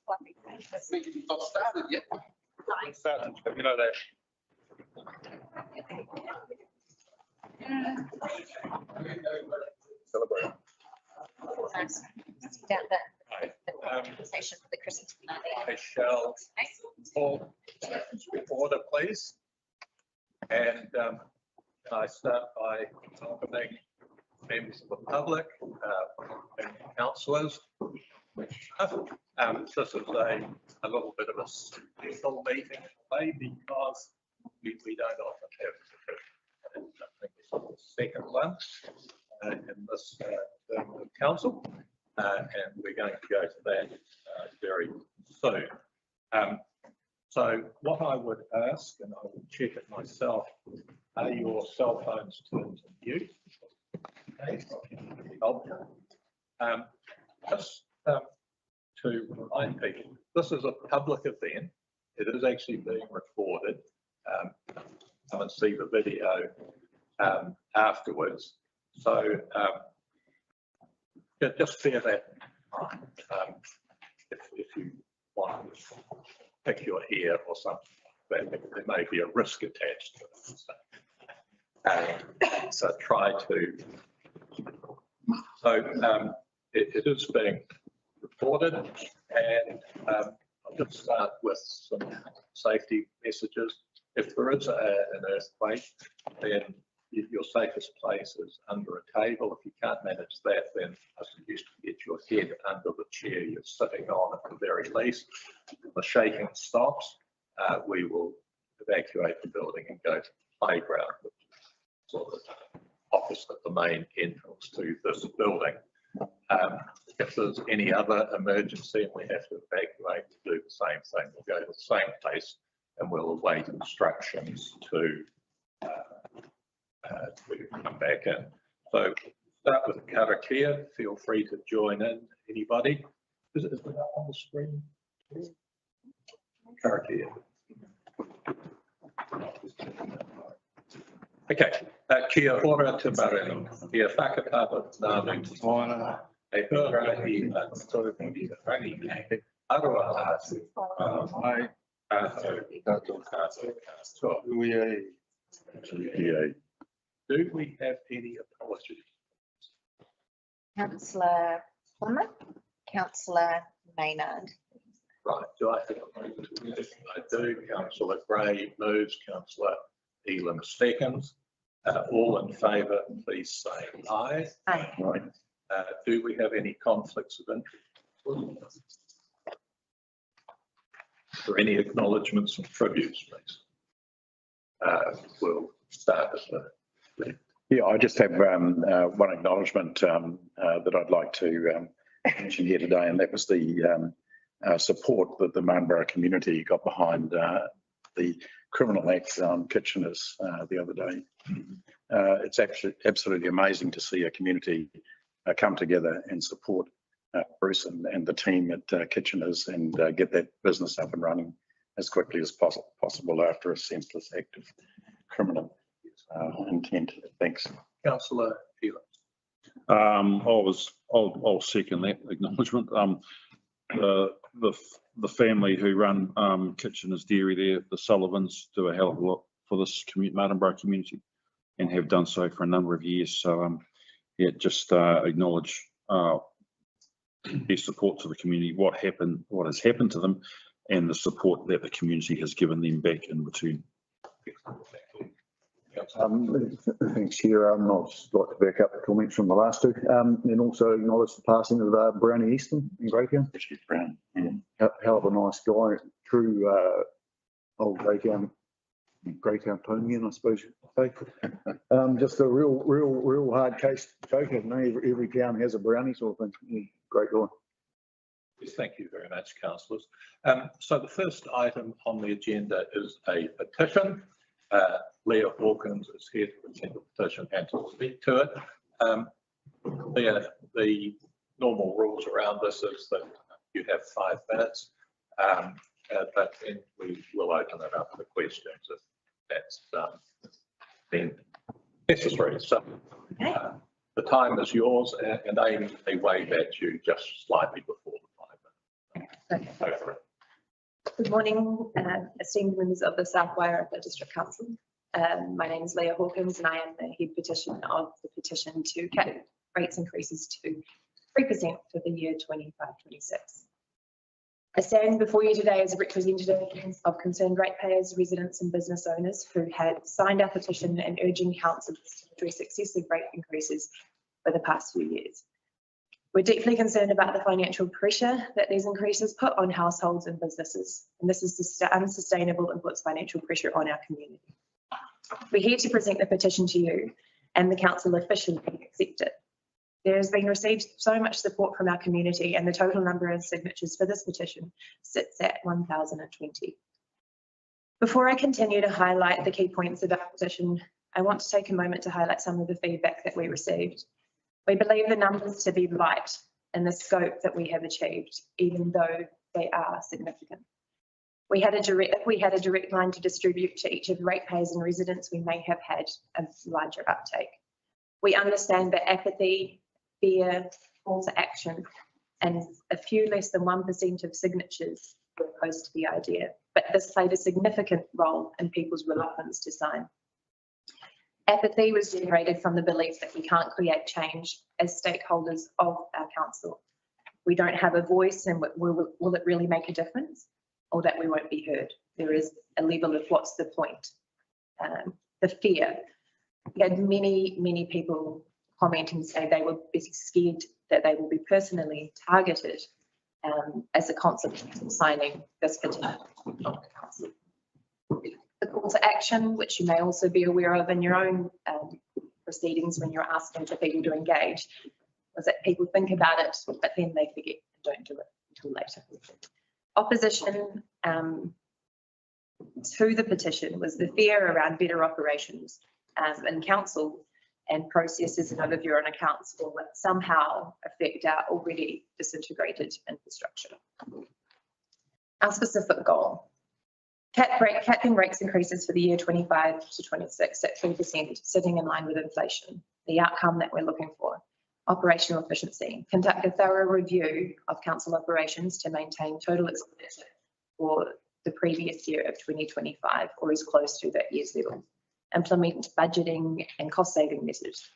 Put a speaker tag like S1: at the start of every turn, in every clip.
S1: fluffy.
S2: We've not started yet.
S1: Nice.
S3: You know that. Celebrate.
S1: Nice. Down the
S3: Right.
S1: conversation for the Christmas party.
S3: I shall call order, please. And I start by welcoming members of the public and councillors. This is a little bit of a special meeting today because we don't often have, I think it's the second one in this term of council, and we're going to go to that very soon. So what I would ask, and I will check it myself, are your cell phones turned to mute? Okay. Just to remind people, this is a public event. It is actually being recorded. Come and see the video afterwards. So just bear that in mind. If you want to pick your hair or something like that, there may be a risk attached to it. So try to. So it is being recorded, and I'll just start with some safety messages. If there is an earthquake, then your safest place is under a table. If you can't manage that, then I suggest you get your head under the chair you're sitting on at the very least. If the shaking stops, we will evacuate the building and go to the playground, which is sort of opposite the main entrance to this building. If there's any other emergency and we have to evacuate, to do the same thing. We'll go to the same place and we'll await instructions to come back in. So start with Karakia. Feel free to join in. Anybody? Is it on the screen? Karakia. Okay. Kia ora te marenu. Kia whakatapa nānu. Moana. E pūrahi rani aroa atu. Mai tātou katoa. Do we have any apologies?
S1: Councillor Plummer, Councillor Maynard.
S3: Right, do I have a motion? I do. Councillor Gray moves, Councillor Elam seconds. All in favour, please say aye.
S1: Aye.
S3: Right. Do we have any conflicts of interest? For any acknowledgements and tributes, please? We'll start at the.
S4: Yeah, I just have one acknowledgement that I'd like to mention here today, and that was the support that the Martinborough community got behind the Criminal Act on Kitcheners the other day. It's actually absolutely amazing to see a community come together and support Bruce and the team at Kitcheners and get that business up and running as quickly as possible after a senseless act of criminal intent. Thanks.
S3: Councillor Elam.
S5: I'll second that acknowledgement. The family who run Kitcheners Dairy there, the Sullivans, do a hell of a lot for this Martinborough community and have done so for a number of years. So yeah, just acknowledge their support to the community, what has happened to them, and the support that the community has given them back in return.
S6: Thanks, Chair. I'd just like to back up the comments from the last two, and also acknowledge the passing of Brownie Easton in Greytown.
S4: Richard Brown. Yeah.
S6: Hell of a nice guy, true old Greytown Tonian, I suppose you'd say. Just a real hard case joker. Every town has a Brownie sort of thing. Yeah, great guy.
S3: Yes, thank you very much, councillors. So the first item on the agenda is a petition. Leah Hawkins is here to present the petition and to speak to it. The normal rules around this is that you have 5 minutes, but then we will open it up for questions if that's then necessary. So the time is yours, and Amy may wave at you just slightly before the 5 minutes. Go for it.
S7: Good morning, esteemed members of the South Wairarapa District Council. My name is Leah Hawkins and I am the head petitioner of the petition to cap rates increases to 3% for the year 25-26. I stand before you today as a representative of concerned ratepayers, residents and business owners who had signed our petition and urging councils to address excessive rate increases for the past few years. We're deeply concerned about the financial pressure that these increases put on households and businesses, and this is unsustainable and puts financial pressure on our community. We're here to present the petition to you and the council efficiently accept it. There has been received so much support from our community and the total number of signatures for this petition sits at 1,020. Before I continue to highlight the key points of our petition, I want to take a moment to highlight some of the feedback that we received. We believe the numbers to be light in the scope that we have achieved, even though they are significant. If we had a direct line to distribute to each of the ratepayers and residents, we may have had a larger uptake. We understand that apathy, fear, call to action, and a few less than 1% of signatures were opposed to the idea, but this played a significant role in people's reluctance to sign. Apathy was generated from the belief that we can't create change as stakeholders of our council. We don't have a voice and will it really make a difference, or that we won't be heard. There is a level of what's the point. The fear. We had many people comment and say they were scared that they will be personally targeted as a consequence of signing this petition of the council. The call to action, which you may also be aware of in your own proceedings when you're asking for people to engage, was that people think about it, but then they forget and don't do it until later. Opposition to the petition was the fear around better operations in council and processes and overview on accounts will somehow affect our already disintegrated infrastructure. Our specific goal. Capping rates increases for the year 25-26 at 3%, sitting in line with inflation, the outcome that we're looking for. Operational efficiency. Conduct a thorough review of council operations to maintain total expenditure for the previous year of 2025 or as close to that year's level. Implement budgeting and cost saving measures.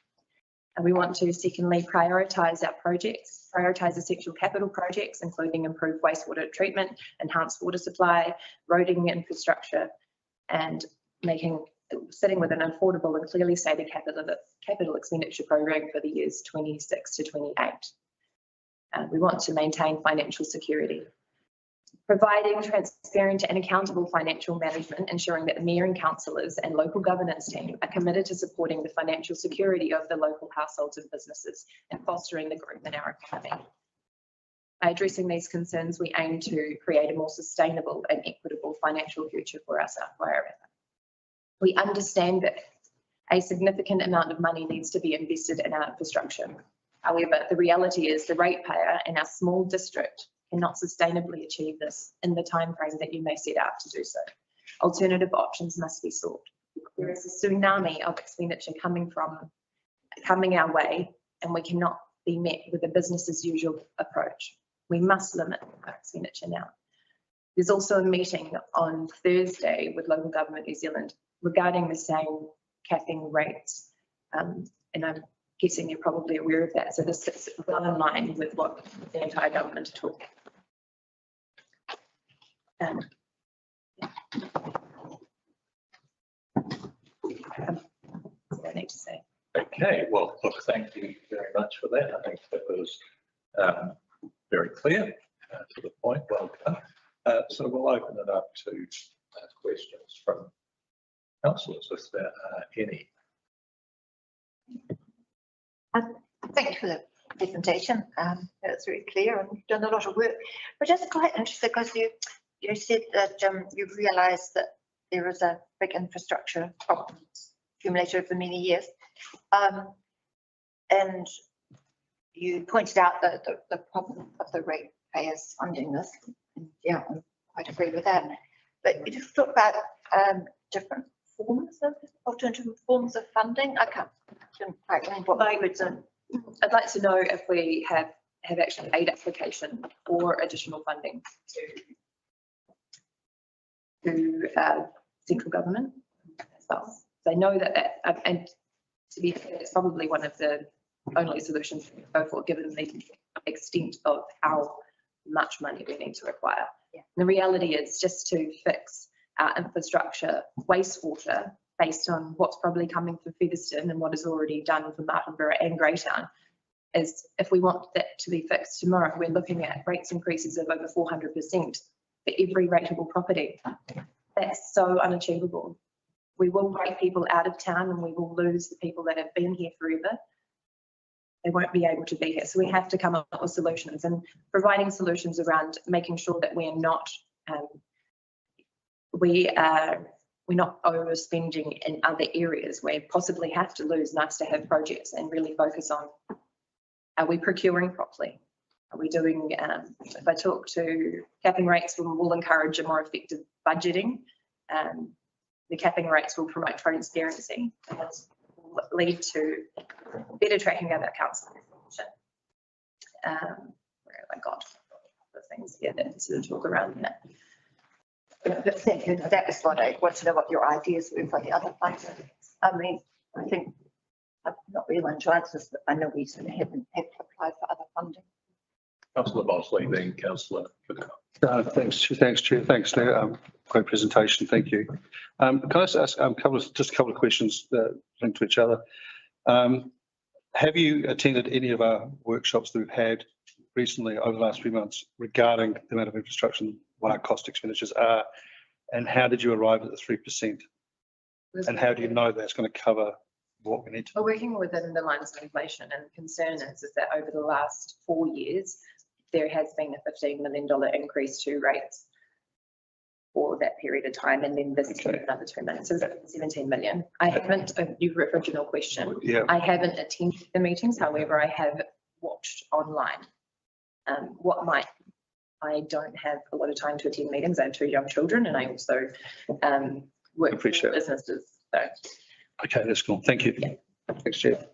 S7: And we want to secondly prioritise our projects, prioritise essential capital projects, including improved wastewater treatment, enhanced water supply, roading infrastructure, and sitting with an affordable and clearly stated capital expenditure program for the years 26-28. We want to maintain financial security. Providing transparent and accountable financial management, ensuring that the mayor and councillors and local governance team are committed to supporting the financial security of the local households and businesses and fostering the growth in our economy. By addressing these concerns, we aim to create a more sustainable and equitable financial future for our South Wairarapa. We understand that a significant amount of money needs to be invested in our infrastructure. However, the reality is the ratepayer in our small district cannot sustainably achieve this in the timeframe that you may set out to do so. Alternative options must be sought. There is a tsunami of expenditure coming our way, and we cannot be met with a business as usual approach. We must limit our expenditure now. There's also a meeting on Thursday with Local Government New Zealand regarding the same capping rates, and I'm guessing you're probably aware of that. So this sits well in line with what the entire government are talking. That's what I need to say.
S3: Okay, well, look, thank you very much for that. I think that was very clear to the point. Well done. So we'll open it up to questions from councillors if there are any.
S1: Thank you for the presentation. That's very clear and you've done a lot of work. But just quite interested because you said that you've realised that there is a big infrastructure problem accumulated over many years. And you pointed out that the problem of the ratepayers funding this. And yeah, I quite agree with that. But you just talk about different forms of alternative forms of funding. I didn't quite remember what language.
S7: I'd like to know if we have have actually made application for additional funding to central government as well. They know that, and to be fair, it's probably one of the only solutions to go for, given the extent of how much money we need to acquire.
S1: Yeah.
S7: The reality is, just to fix our infrastructure, wastewater, based on what's probably coming for Featherston and what is already done for Martinborough and Greytown, is if we want that to be fixed tomorrow, we're looking at rates increases of over 400% for every rateable property. That's so unachievable. We will break people out of town and we will lose the people that have been here forever. They won't be able to be here. So we have to come up with solutions, and providing solutions around making sure that we're not overspending in other areas where we possibly have to lose nice to have projects, and really focus on, are we procuring properly? Are we doing, if I talk to capping rates, we'll encourage a more effective budgeting. The capping rates will promote transparency and will lead to better tracking of our council information. Where have I got the things here that sort of talk around that?
S1: But thank you. That was what I want to know, what your ideas were for the other funds. I mean, I think I'm not really one to answer this, but I know we sort of haven't had to apply for other funding.
S3: Councillor Mosley, then Councillor Cook.
S2: Thanks, Chair. Thanks, Claire. Great presentation. Thank you. Can I just ask just a couple of questions linked to each other? Have you attended any of our workshops that we've had recently over the last 3 months regarding the amount of infrastructure and what our cost expenditures are? And how did you arrive at the 3%? And how do you know that's going to cover what we need to?
S7: We're working within the lines of inflation, and the concern is that over the last 4 years, there has been a $15 million increase to rates for that period of time, and then this another 2 million, so 17 million. I haven't, your original question,
S2: Yeah.
S7: I haven't attended the meetings, however, I have watched online. I don't have a lot of time to attend meetings. I have 2 young children, and I also work
S2: Appreciate
S7: for
S2: it.
S7: businesses. So
S2: Okay, that's cool. Thank you.
S7: Yeah.
S2: Thanks, Chair.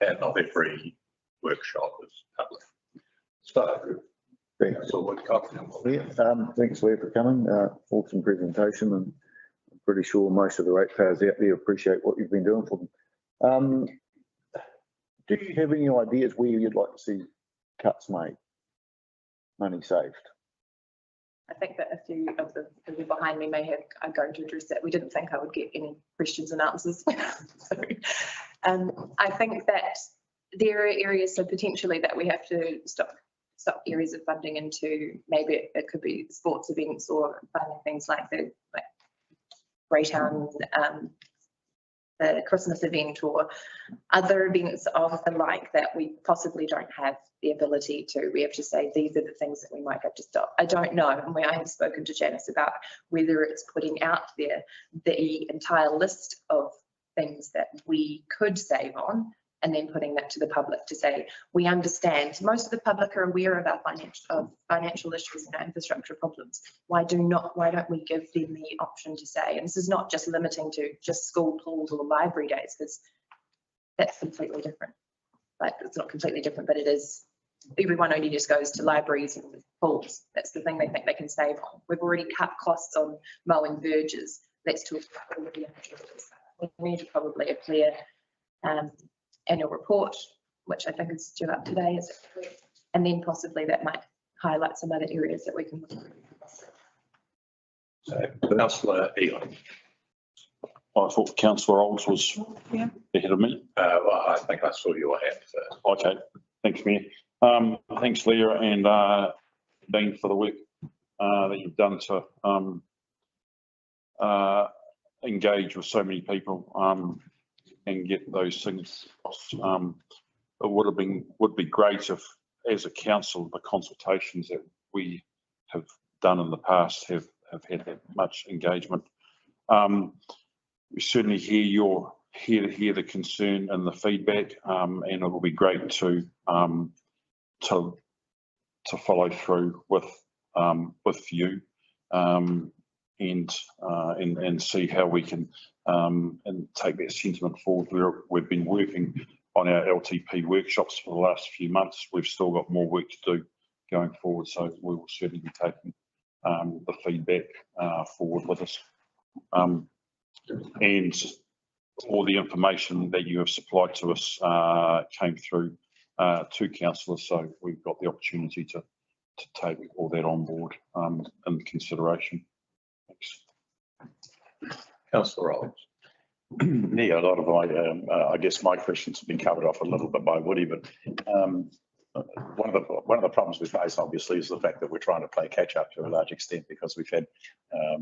S3: And not every workshop is public. So,
S6: Thanks.
S3: so what councillor?
S6: Yeah, thanks, Leah, for coming. Awesome presentation, and I'm pretty sure most of the ratepayers out there appreciate what you've been doing for them. Do you have any ideas where you'd like to see cuts made? Money saved?
S7: I think that a few of the people behind me are going to address that. We didn't think I would get any questions and answers. So, I think that there are areas, so potentially, that we have to stop areas of funding into. Maybe it could be sports events, or funding things like the Greytown, the Christmas event, or other events of the like that we possibly don't have the ability to. We have to say these are the things that we might have to stop. I don't know, and I have spoken to Janice about whether it's putting out there the entire list of things that we could save on, and then putting that to the public to say, we understand most of the public are aware of our financial issues and our infrastructure problems. Why don't we give them the option to say, and this is not just limiting to just school pools or library days, because that's completely different. Like, it's not completely different, but it is. Everyone only just goes to libraries and pools. That's the thing they think they can save on. We've already cut costs on mowing verges. Let's talk about the individuals. We need probably a clear annual report, which I think is due up today, is it correct? And then possibly that might highlight some other areas that we can look at.
S3: So, councillor Eon.
S5: I thought Councillor Olds was ahead of me.
S3: Well, I think I saw your hand first.
S5: Okay, thanks, Mayor. Thanks, Leah and Dean, for the work that you've done to engage with so many people and get those things across. It would be great if, as a council, the consultations that we have done in the past have had that much engagement. We certainly hear the concern and the feedback, and it will be great to follow through with you and see how we can and take that sentiment forward. We've been working on our LTP workshops for the last few months. We've still got more work to do going forward, so we will certainly be taking the feedback forward with us. And all the information that you have supplied to us came through to councillors, so we've got the opportunity to take all that on board in consideration. Thanks.
S3: Councillor Roberts.
S4: Yeah, a lot of my, I guess my questions have been covered off a little bit by Woody, but one of the problems we face obviously is the fact that we're trying to play catch up to a large extent, because we've had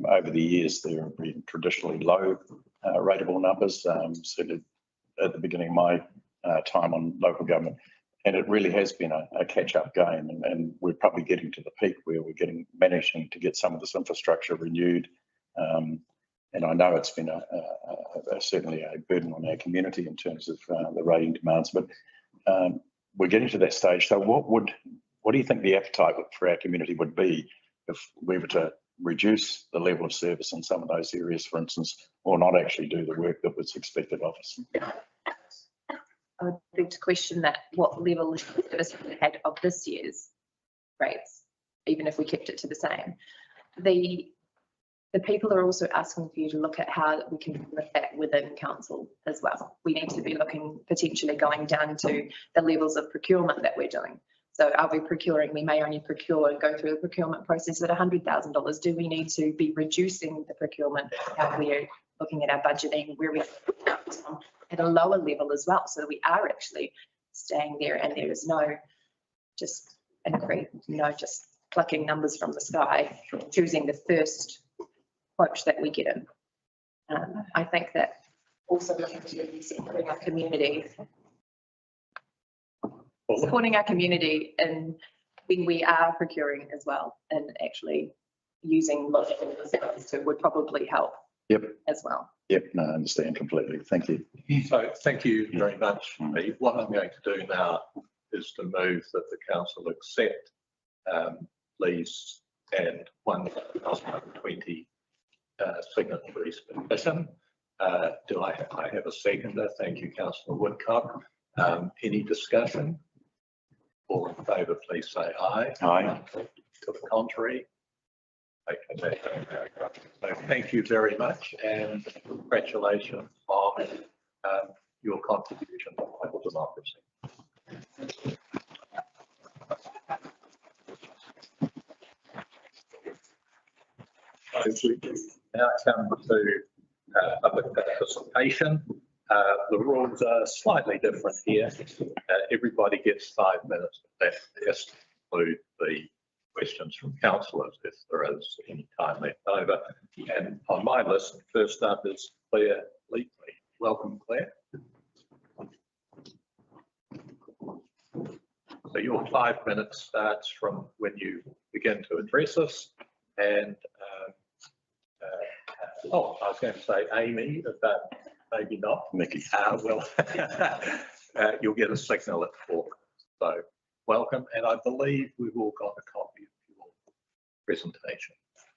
S4: over the years there have been traditionally low rateable numbers, certainly at the beginning of my time on local government, and it really has been a catch up game, and we're probably getting to the peak where we're managing to get some of this infrastructure renewed. And I know it's been certainly a burden on our community in terms of the rating demands, but we're getting to that stage. So what do you think the appetite for our community would be if we were to reduce the level of service in some of those areas, for instance, or not actually do the work that was expected of us?
S7: I would beg to question that what level of service we had of this year's rates, even if we kept it to the same. The people are also asking for you to look at how we can do that within council as well. We need to be looking potentially going down to the levels of procurement that we're doing. So are we procuring, we may only procure and go through the procurement process at $100,000. Do we need to be reducing the procurement? How we're looking at our budgeting, where we at a lower level as well, so that we are actually staying there and there is no just increase, just plucking numbers from the sky, choosing the first approach that we get in. I think that also looking to supporting our community, and when we are procuring as well, and actually using local services too would probably help.
S4: Yep.
S7: As well.
S4: Yep, no, I understand completely. Thank you.
S3: So thank you very much. What I'm going to do now is to move that the council accept Lee's and 1,020 signatories petition. Do I have a seconder? Thank you, Councillor Woodcock. Any discussion? All in favour, please say aye.
S4: Aye.
S3: To the contrary? Okay. So thank you very much, and congratulations on your contribution to local democracy. So we now come to public participation. The rules are slightly different here. Everybody gets 5 minutes, but that has to include the questions from councillors if there is any time left over. And on my list, first up is Claire Leatley. Welcome, Claire. So your 5 minutes starts from when you begin to address us. And I was going to say Amy, but maybe not.
S4: Mickey.
S3: Well, you'll get a signal at 4. So welcome, and I believe we've all got a copy of your presentation.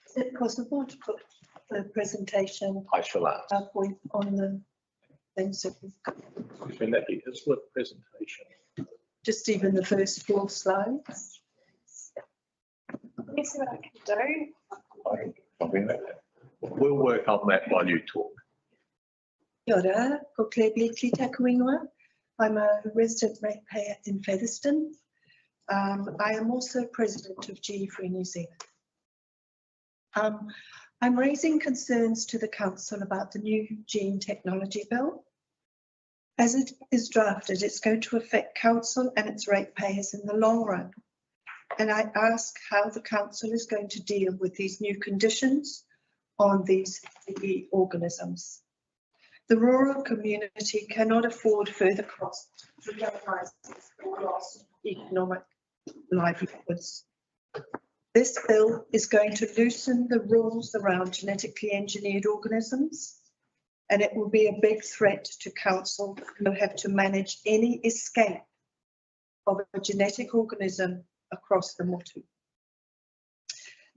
S8: Is it possible to put the presentation
S3: I shall ask.
S8: PowerPoint on the thing, so we've got
S3: Nikki, is the presentation?
S8: just even the first 4 slides?
S9: Let me see what I can do.
S3: We'll work on that while you talk.
S8: Kia ora, ko Claire Bleakley taku ingoa. I'm a resident ratepayer in Featherston. I am also president of GE Free New Zealand. I'm raising concerns to the council about the new gene technology bill. As it is drafted, it's going to affect council and its ratepayers in the long run. And I ask how the council is going to deal with these new conditions on these organisms. The rural community cannot afford further costs to jeopardise or lost economic livelihoods. This bill is going to loosen the rules around genetically engineered organisms, and it will be a big threat to council who will have to manage any escape of a genetic organism across the motu.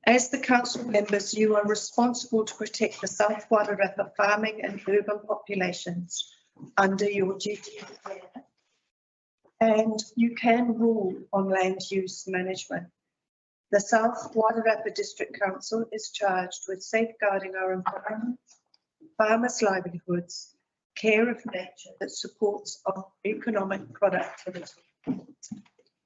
S8: As the council members, you are responsible to protect the South Wairarapa farming and urban populations under your duty of care and you can rule on land use management. The South Wairarapa District Council is charged with safeguarding our environment, farmers' livelihoods, care of nature that supports our economic productivity,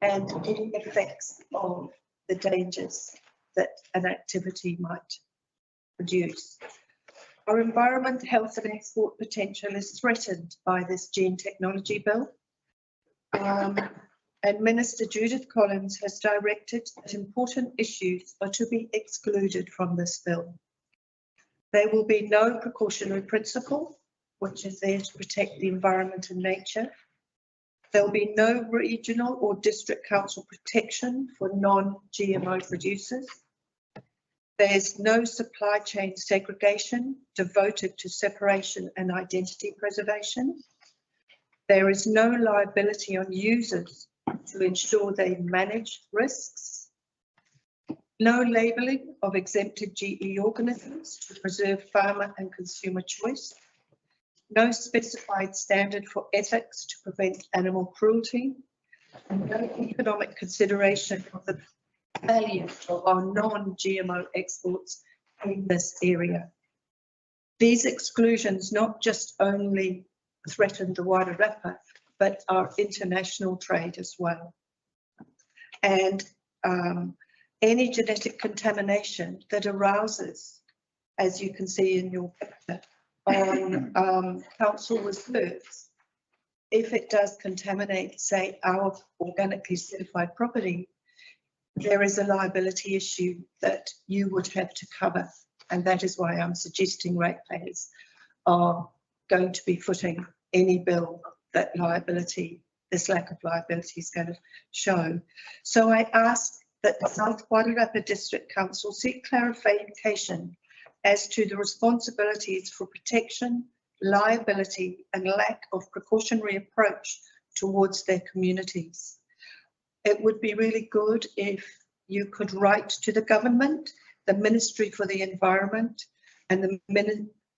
S8: and any effects of the dangers that an activity might produce. Our environment, health and export potential is threatened by this gene technology bill. And Minister Judith Collins has directed that important issues are to be excluded from this bill. There will be no precautionary principle, which is there to protect the environment and nature. There will be no regional or district council protection for non-GMO producers. There's no supply chain segregation devoted to separation and identity preservation. There is no liability on users to ensure they manage risks. No labelling of exempted GE organisms to preserve farmer and consumer choice. No specified standard for ethics to prevent animal cruelty. And no economic consideration of the value of our non-GMO exports in this area. These exclusions not just only threaten the Wairarapa, but our international trade as well. And any genetic contamination that arouses, as you can see in your picture, on council reserves, if it does contaminate, say, our organically certified property, there is a liability issue that you would have to cover. And that is why I'm suggesting ratepayers are going to be footing any bill that liability, this lack of liability is going to show. So I ask that the South Wairarapa District Council seek clarification as to the responsibilities for protection, liability and lack of precautionary approach towards their communities. It would be really good if you could write to the government, the Ministry for the Environment and the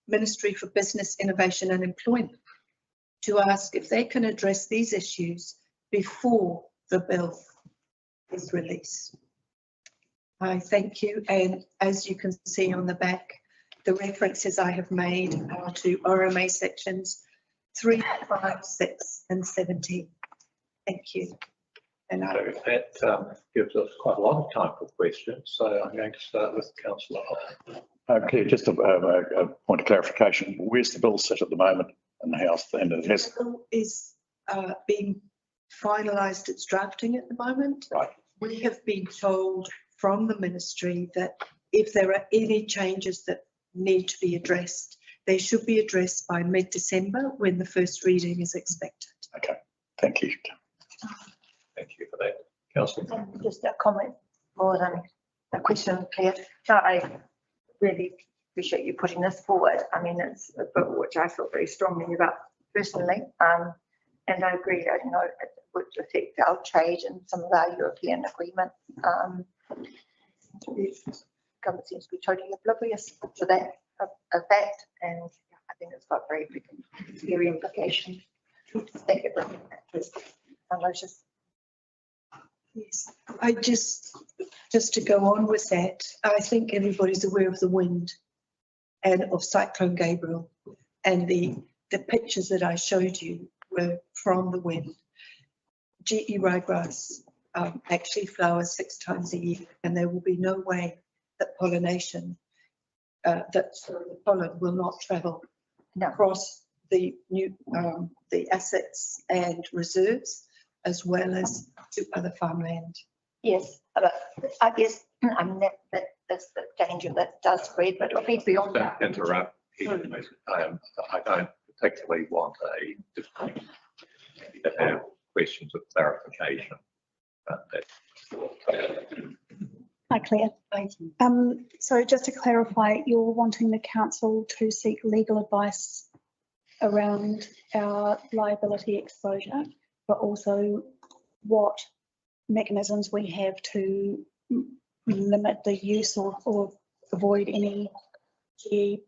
S8: Ministry for Business, Innovation and Employment to ask if they can address these issues before the bill is released. I thank you, and as you can see on the back, the references I have made are to RMA sections 3, 5, 6 and 17. Thank you. And
S3: So that gives us quite a lot of time for questions. So I'm going to start with Councillor Hall.
S4: Claire, just a point of clarification. Where's the bill sit at the moment in the House? And it has.
S8: The bill is being finalised, it's drafting at the moment.
S4: Right.
S8: We have been told from the ministry that if there are any changes that need to be addressed, they should be addressed by mid-December when the first reading is expected.
S4: Okay, thank you.
S3: Thank you for that. Councillor.
S1: And just a comment more than a question, Claire. No, I really appreciate you putting this forward. I mean, it's a book which I feel very strongly about personally. And I agree, I know it would affect our trade and some of our European agreements. The government seems to be totally oblivious to that effect, and I think it's got very big, scary implications. Thank you for that. Notice.
S8: Yes, I just to go on with that, I think everybody's aware of the wind and of Cyclone Gabriel, and the pictures that I showed you were from the wind. GE ryegrass actually flowers 6 times a year, and there will be no way that pollination, the pollen will not travel across the the assets and reserves, as well as to other farmland.
S1: Yes, but I guess I mean that's the danger that does spread, but it'll be beyond that.
S3: Don't interrupt. I don't particularly want a discussion. To have questions of clarification.
S10: Hi, Claire.
S8: Thank you.
S10: So just to clarify, you're wanting the council to seek legal advice around our liability exposure, but also what mechanisms we have to limit the use or avoid any GE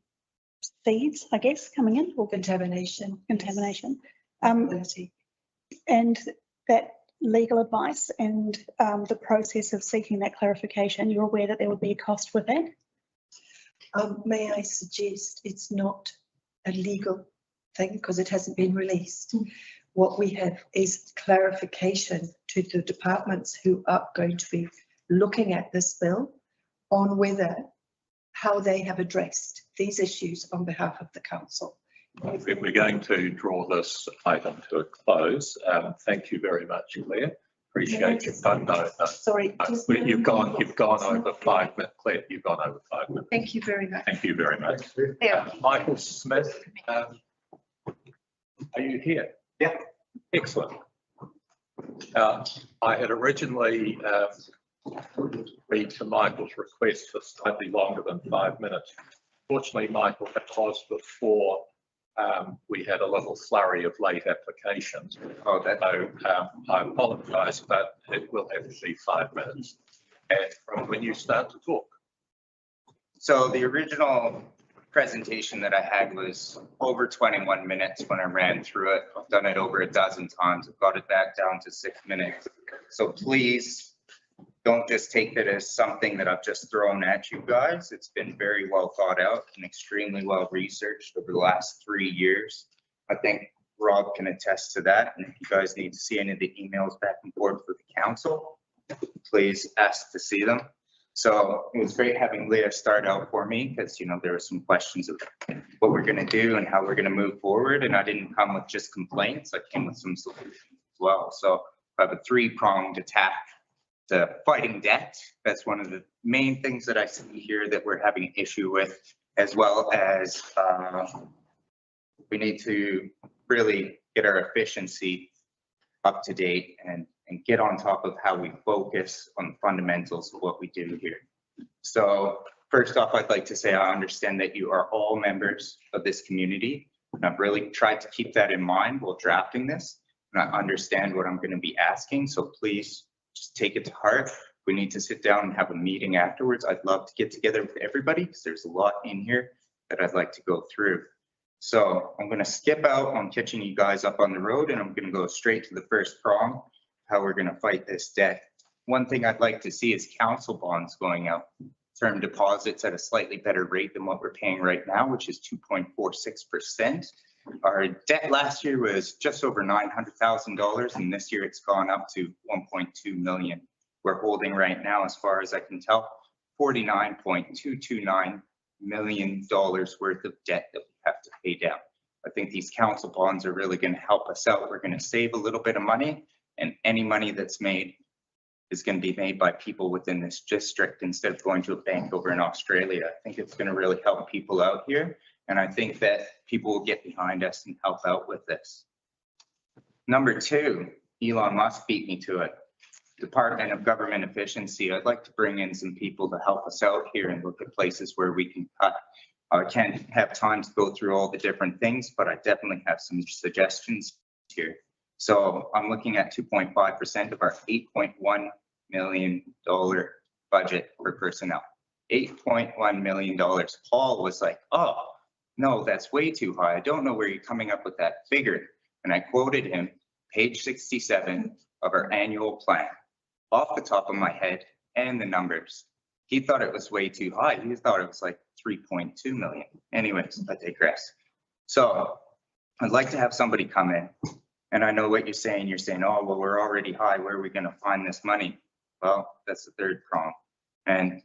S10: seeds, I guess, coming in, or
S8: Contamination.
S10: contamination.
S8: Liability.
S10: And that legal advice and the process of seeking that clarification, you're aware that there would be a cost with it?
S8: May I suggest it's not a legal thing because it hasn't been released. What we have is clarification to the departments who are going to be looking at this bill on how they have addressed these issues on behalf of the council.
S3: If we're going to draw this item to a close, thank you very much, Claire. Appreciate your time. No,
S8: Sorry.
S3: you've gone over 5 minutes, Claire, you've gone over 5 minutes.
S8: Thank you very much.
S3: Thank you very much.
S1: Yeah.
S3: Michael Smith, are you here?
S11: Yeah.
S3: Excellent. I had originally agreed to Michael's request for slightly longer than 5 minutes. Fortunately, Michael, that was before we had a little flurry of late applications.
S11: Oh, that,
S3: So I apologise, but it will have to be 5 minutes. And from when you start to talk.
S11: so the original presentation that I had was over 21 minutes when I ran through it. I've done it over a dozen times. I've got it back down to 6 minutes. So please don't just take it as something that I've just thrown at you guys. It's been very well thought out and extremely well researched over the last 3 years. I think Rob can attest to that. And if you guys need to see any of the emails back and forth with the council, please ask to see them. So it was great having Leah start out for me because, you know, there were some questions of what we're going to do and how we're going to move forward. And I didn't come with just complaints. I came with some solutions as well. So I have a 3-pronged attack to fighting debt. That's one of the main things that I see here that we're having an issue with, as well as we need to really get our efficiency up to date and get on top of how we focus on the fundamentals of what we do here. So first off, I'd like to say I understand that you are all members of this community, and I've really tried to keep that in mind while drafting this, and I understand what I'm going to be asking, so please just take it to heart. We need to sit down and have a meeting afterwards. I'd love to get together with everybody because there's a lot in here that I'd like to go through. So I'm going to skip out on catching you guys up on the road, and I'm going to go straight to the first prong, how we're going to fight this debt. One thing I'd like to see is council bonds going out, term deposits at a slightly better rate than what we're paying right now, which is 2.46%. Our debt last year was just over $900,000, and this year it's gone up to 1.2 million. We're holding right now, as far as I can tell, $49.229 million worth of debt that we have to pay down. I think these council bonds are really going to help us out. We're going to save a little bit of money, and any money that's made is going to be made by people within this district instead of going to a bank over in Australia. I think it's going to really help people out here. And I think that people will get behind us and help out with this. Number 2, Elon Musk beat me to it. Department of Government Efficiency. I'd like to bring in some people to help us out here and look at places where we can cut. I can't have time to go through all the different things, but I definitely have some suggestions here. So I'm looking at 2.5% of our $8.1 million budget for personnel. $8.1 million. Paul was like, oh, no, that's way too high. I don't know where you're coming up with that figure. And I quoted him, page 67 of our annual plan, off the top of my head and the numbers. He thought it was way too high. He thought it was like 3.2 million. Anyways, I digress. So I'd like to have somebody come in. And I know what you're saying. You're saying, oh, well, we're already high. Where are we going to find this money? Well, that's the third prong. And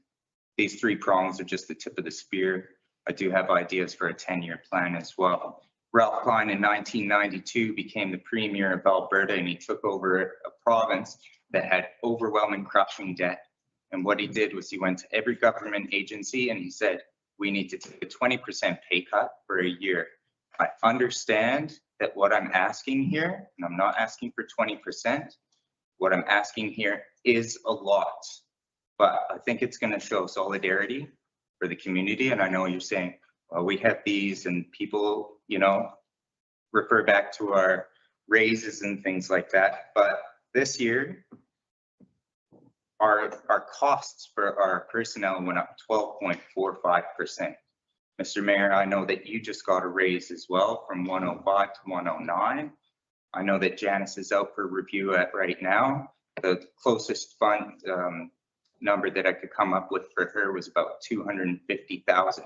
S11: these 3 prongs are just the tip of the spear. I do have ideas for a 10-year plan as well. Ralph Klein in 1992 became the premier of Alberta, and he took over a province that had overwhelming crushing debt. And what he did was he went to every government agency and he said, we need to take a 20% pay cut for a year. I understand that what I'm asking here, and I'm not asking for 20%, what I'm asking here is a lot, but I think it's going to show solidarity for the community. And I know you're saying, well, we have these, and people, you know, refer back to our raises and things like that. But this year, our costs for our personnel went up 12.45%. Mr. Mayor, I know that you just got a raise as well from 105 to 109. I know that Janice is out for review at right now. The closest fund number that I could come up with for her was about 250,000.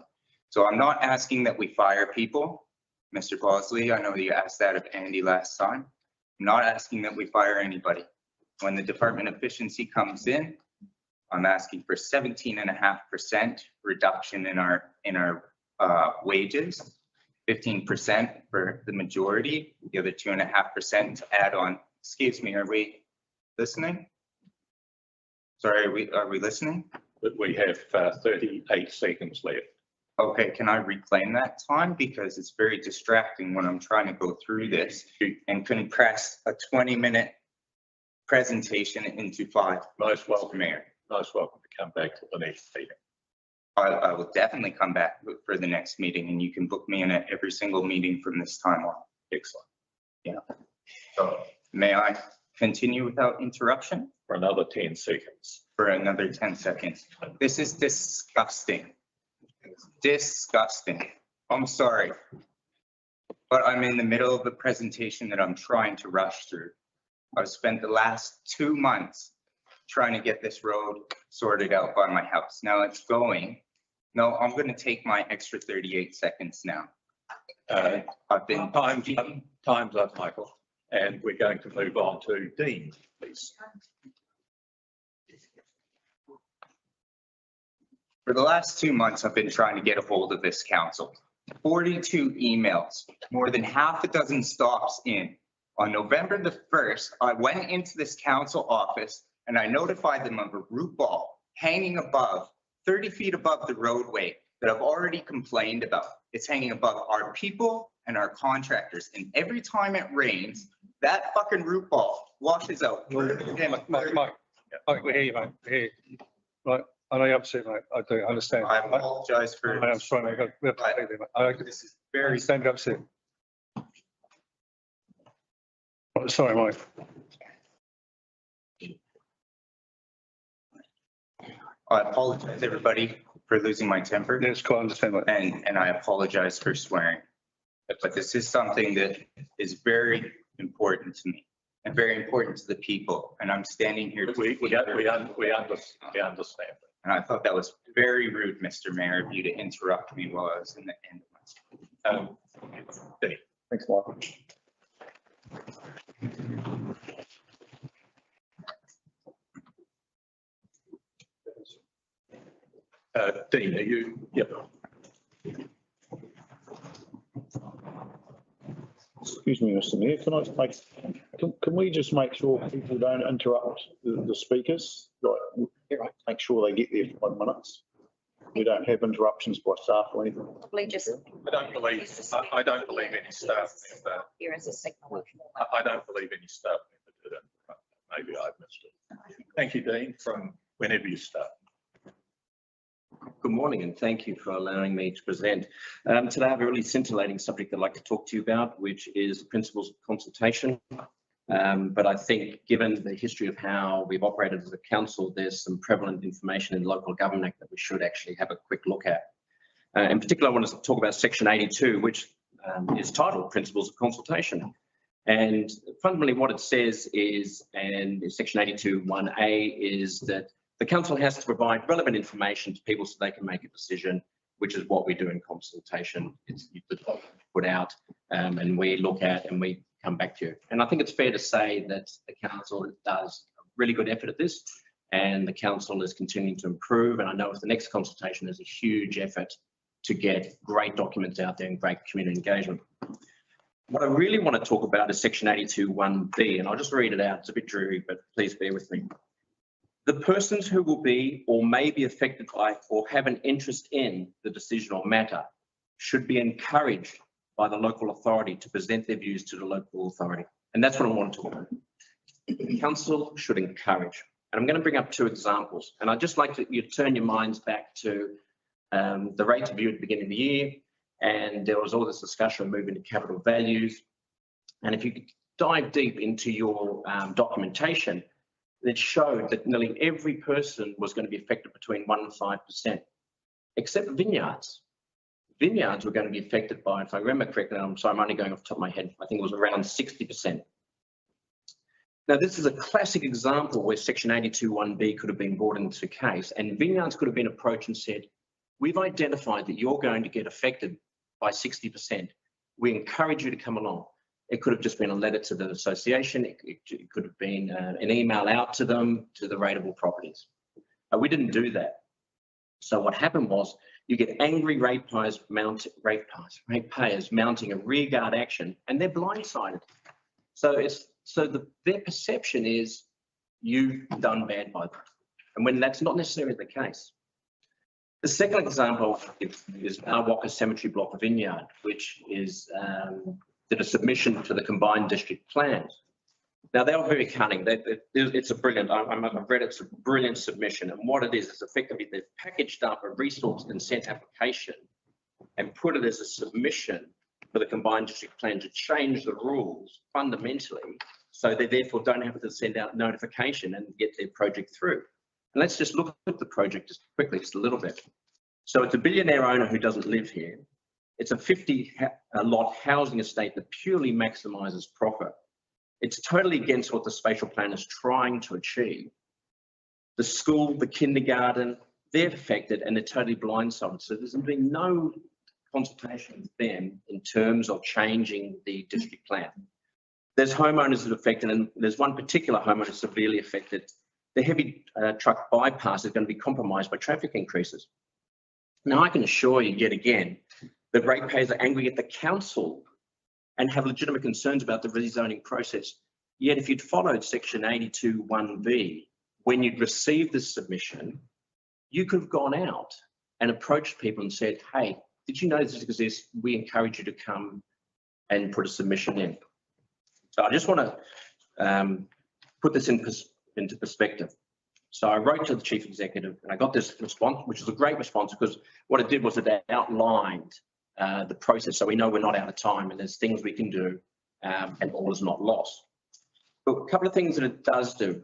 S11: So I'm not asking that we fire people. Mr. Bosley, I know you asked that of Andy last time. I'm not asking that we fire anybody. When the department efficiency comes in, I'm asking for 17.5% reduction in our wages, 15% for the majority, the other 2.5% to add on. Excuse me, are we listening? Sorry, are we listening?
S3: But we have 38 seconds left.
S11: Okay, can I reclaim that time? Because it's very distracting when I'm trying to go through this and compress a 20-minute presentation into 5.
S3: Most welcome,
S11: Mayor.
S3: most welcome to come back to the next meeting.
S11: I will definitely come back for the next meeting, and you can book me in at every single meeting from this time on.
S3: Excellent.
S11: Yeah. So may I continue without interruption?
S3: For another 10 seconds.
S11: For another 10 seconds. This is disgusting. Disgusting. I'm sorry. But I'm in the middle of a presentation that I'm trying to rush through. I've spent the last 2 months trying to get this road sorted out by my house. Now it's going. No, I'm going to take my extra 38 seconds now. I've been
S3: Time's up, Michael. And we're going to move on to Dean, please.
S11: For the last 2 months, I've been trying to get a hold of this council. 42 emails, more than half a dozen stops in. On November the 1st, I went into this council office and I notified them of a root ball hanging above, 30 feet above the roadway that I've already complained about. It's hanging above our people and our contractors. And every time it rains, that fucking root ball washes out.
S2: Mike, we hear you, mate. We hear you. Right, I know you're upset, mate. I do understand.
S11: I apologize for.
S2: I am sorry, mate. We have to take them, mate.
S11: This is
S2: I
S11: very.
S2: understand you're upset. Right, sorry, Mike.
S11: I apologize, everybody, for losing my temper.
S2: Yes, quite understand, mate.
S11: And I apologize for swearing. But this is something that is very important to me and very important to the people. And I'm standing here.
S3: We understand.
S11: And I thought that was very rude, Mr. Mayor, of you to interrupt me while I was in the end of my speech.
S3: Dean.
S6: Thanks, Michael.
S3: Dean, are you? Yep.
S6: Excuse me, Mr. Mayor, can I just make, can we just make sure people don't interrupt the speakers? Like, make sure they get there for 5 minutes. We don't have interruptions by staff or anything.
S1: Probably just.
S3: I don't believe any staff member.
S1: Here is a signal.
S3: I don't believe any staff member did it. Maybe I've missed it. Thank you, Dean, from whenever you start.
S12: Good morning and thank you for allowing me to present. Today I have a really scintillating subject I'd like to talk to you about, which is principles of consultation. But I think given the history of how we've operated as a council, there's some prevalent information in the Local Government Act that we should actually have a quick look at. In particular, I want to talk about Section 82, which is titled Principles of Consultation. And fundamentally what it says is, and Section 82(1)(a) is that the council has to provide relevant information to people so they can make a decision, which is what we do in consultation. It's the document put out and we look at and we come back to you. And I think it's fair to say that the council does a really good effort at this and the council is continuing to improve. And I know with the next consultation, there's a huge effort to get great documents out there and great community engagement. What I really want to talk about is Section 82(1)(b), and I'll just read it out. It's a bit dreary, but please bear with me. The persons who will be or may be affected by or have an interest in the decision or matter should be encouraged by the local authority to present their views to the local authority. And that's what I want to talk about. The council should encourage. And I'm going to bring up 2 examples. And I'd just like you to turn your minds back to the rate review at the beginning of the year. And there was all this discussion of moving to capital values. And if you could dive deep into your documentation, it showed that nearly every person was going to be affected between 1% and 5%, except vineyards. Vineyards were going to be affected by, if I remember correctly, I'm sorry, I'm only going off the top of my head, I think it was around 60%. Now, this is a classic example where section 82(1)B could have been brought into case, and Vineyards could have been approached and said, we've identified that you're going to get affected by 60%. We encourage you to come along. It could have just been a letter to the association. It could have been an email out to them, to the rateable properties. We didn't do that. So what happened was you get angry ratepayers mounting a rearguard action, and they're blindsided. So their perception is you've done bad by them, and when that's not necessarily the case. The second example is Awaka Cemetery Block Vineyard, which is did a submission to the combined district plans. Now, they were very cunning. It's a brilliant, I've read it's a brilliant submission, and what it is effectively they've packaged up a resource consent application and put it as a submission for the combined district plan to change the rules fundamentally, so they therefore don't have to send out notification and get their project through. And let's just look at the project just quickly, just a little bit. So it's a billionaire owner who doesn't live here. It's a 50-lot housing estate that purely maximises profit. It's totally against what the spatial plan is trying to achieve. The school, the kindergarten, they're affected and they're totally blindsided. So there's been no consultation with them in terms of changing the district plan. There's homeowners that are affected, and there's one particular homeowner severely affected. The heavy truck bypass is going to be compromised by traffic increases. Now, I can assure you yet again that ratepayers are angry at the council and have legitimate concerns about the rezoning process. Yet if you'd followed section 82(1)B, when you'd received this submission, you could have gone out and approached people and said, hey, did you know this exists? We encourage you to come and put a submission in. So I just want to put this into perspective. So I wrote to the chief executive and I got this response, which was a great response, because what it did was it outlined the process, so we know we're not out of time and there's things we can do, and all is not lost. But a couple of things that it does do.